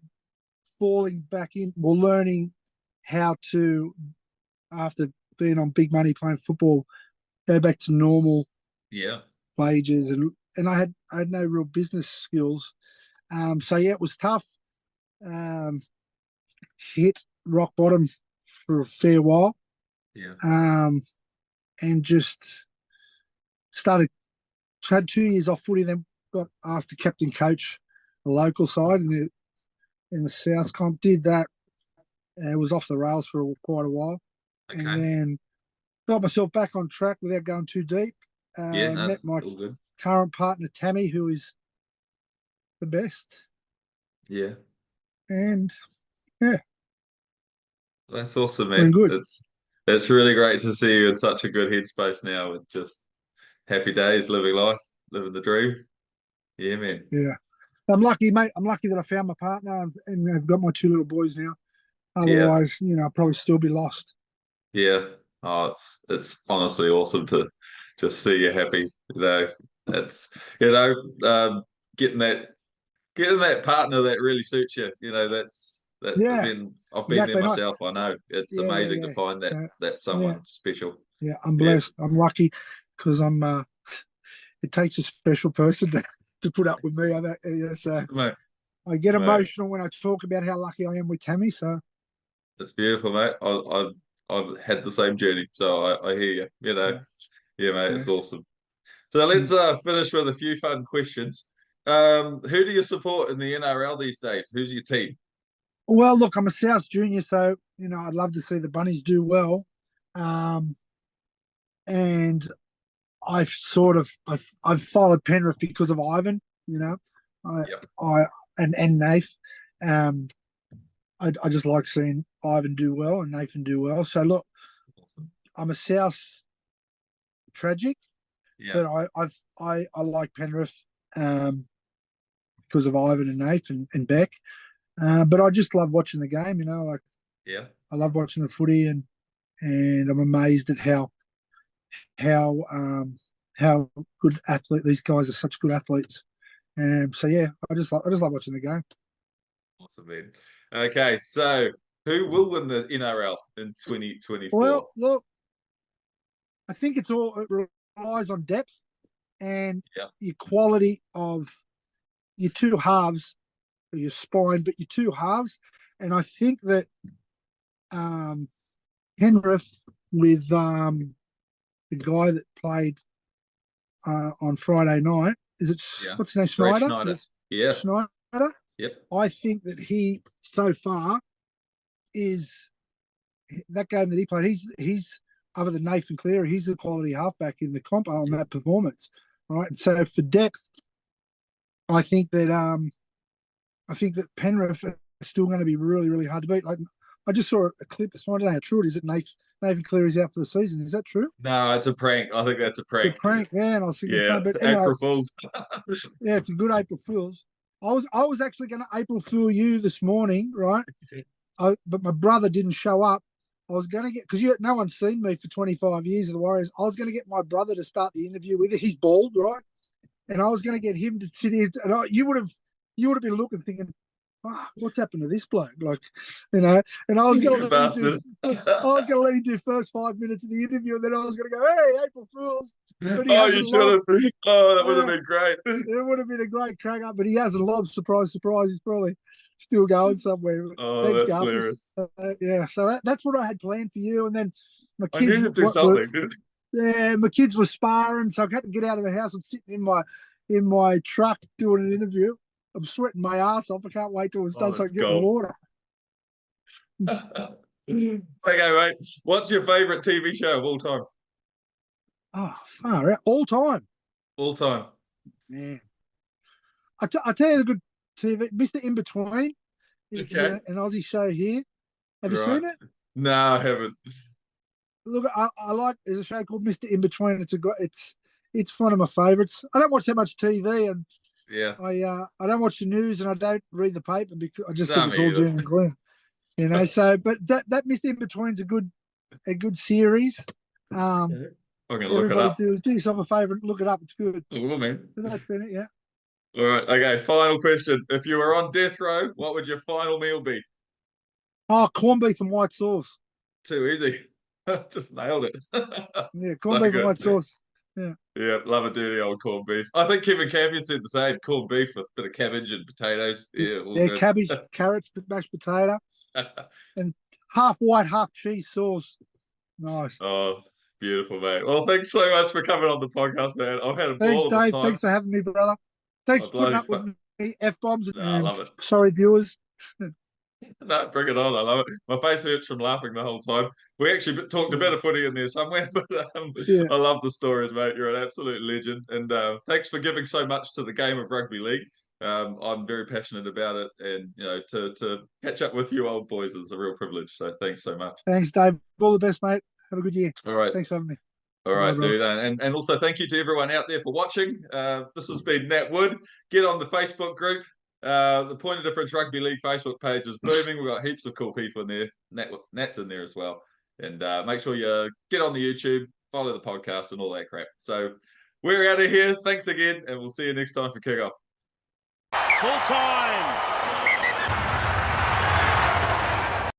falling back in, well, learning how to, after being on big money playing football, go back to normal yeah. wages, and I had no real business skills. So yeah, it was tough. Um, hit rock bottom for a fair while, Yeah. um, and just started had 2 years off footy. Then got asked to captain coach the local side in the South comp. Did that. It was off the rails for quite a while, and Okay. then got myself back on track without going too deep. Yeah, no, Met my all good. current partner Tammy, who is the best, Yeah. and yeah, That's awesome, doing man. good. It's really great to see you in such a good headspace now with just happy days, living life, living the dream. Yeah, man. Yeah, I'm lucky, mate. I'm lucky that I found my partner and I've got my two little boys now. Yeah. Otherwise, I'd probably still be lost. Yeah. Oh, it's honestly awesome to just see you happy. It's getting that partner that really suits you. That Yeah, I've been there exactly. Not. myself. I know it's Yeah, yeah, amazing to yeah. find So that yeah, someone special. yeah. I'm Yeah, blessed. I'm lucky because I'm. It takes a special person to put up with me. Yeah, so mate, I get mate, emotional when I talk about how lucky I am with Tammy. So it's beautiful, mate. I've had the same journey, so I hear you. yeah, Yeah, mate, yeah. it's awesome. So let's finish with a few fun questions. Who do you support in the NRL these days? Who's your team? Well, look, I'm a South junior, so I'd love to see the Bunnies do well. Um, and I've followed Penrith because of Ivan. You know, I Yep. I and Nath. Um, I just like seeing Ivan do well and Nathan do well. So look, Awesome. I'm a South tragic, Yeah. but I like Penrith because of Ivan and Nathan and Beck. But I just love watching the game. Like Yeah. I love watching the footy, and I'm amazed at how good athlete these guys are. Such good athletes. So yeah, I just love watching the game. Awesome, man. Okay, so who will win the NRL in Well, 2024? look, I think it relies on depth and Yeah. your quality of your two halves, or your spine, but your two halves. And I think that um, Penrith with the guy that played on Friday night. Is it Yeah. what's his name? Brett Schneider? Schneider. Is Yeah. it Schneider? Yep. I think that he so far is that game that he played. He's other than Nathan Cleary, he's the quality halfback in the comp on that performance. Right. And so for depth, I think that Penrith are still going to be really, really hard to beat. Like I just saw a clip this morning. I don't know how true it is that Nathan Cleary's out for the season. Is that true? No, it's a prank. I think that's a The prank. prank, yeah. And I was thinking, Yeah. but anyway, April Fools. yeah, it's a good April Fool's. I was actually going to April Fool you this morning, right? But my brother didn't show up. I was going to get, because no one's seen me for 25 years of the Warriors. I was going to get my brother to start the interview with it. He's bald, right? And I was going to get him to sit here. And you would have been looking, thinking, what's happened to this bloke? Like, And I was going to let him do first 5 minutes of the interview, and then I was going to go, hey, April Fools. But Oh, you should have. Oh, that would have been great. It would have been a great crack up, but he hasn't lobbed. Surprise, surprise. He's probably still going somewhere. Oh, Thanks, that's Garvis. hilarious. Yeah, so that's what I had planned for you. And then my I kids need to do something. my kids were sparring, so I had to get out of the house. I'm sitting in my truck doing an interview. I'm sweating my ass off. I can't wait till it's done so I can get the water. Okay, mate. What's your favourite TV show of all time? Oh, far out. All time. All time. Man. I tell you the good TV, Mr. In Between. It's an Aussie show here. Have you seen it? No, I haven't. Look, I like. There's a show called Mr. In Between. It's one of my favourites. I don't watch that much TV, and I don't watch the news, and I don't read the paper because I just think it's all doom and gloom. So but that Mr. In Between's a good series. I'm gonna look it up. Do yourself a favour and look it up. It's good. I will, man. That's been it, yeah. All right. Okay. Final question. If you were on death row, what would your final meal be? Oh, corned beef and white sauce. Too easy. Just nailed it. Yeah, corned beef and white sauce. Yeah. Yeah, love a dirty old corned beef. I think Kevin Campion said the same. Corned beef with a bit of cabbage and potatoes. Yeah, all good. Cabbage, carrots, mashed potato, and half white, half cheese sauce. Nice. Oh, beautiful, mate. Well, thanks so much for coming on the podcast, man. I've had a ball of the Dave. time. Thanks for having me, brother. Thanks for putting up with me, F-bombs. I love it. Sorry, viewers. No, bring it on. I love it. My face hurts from laughing the whole time. We actually talked a bit of footy in there somewhere, but I love the stories, mate. You're an absolute legend. And thanks for giving so much to the game of rugby league. I'm very passionate about it. And, to catch up with you old boys is a real privilege. So thanks so much. Thanks, Dave. All the best, mate. Have a good year. All right. Thanks for having me. All right, dude. And also thank you to everyone out there for watching. This has been Nat Wood. Get on the Facebook group. The Point of Difference Rugby League Facebook page is booming. We've got heaps of cool people in there. Nat's in there as well. And make sure you get on the YouTube, follow the podcast and all that crap. So we're out of here. Thanks again. And we'll see you next time for kickoff. Full time.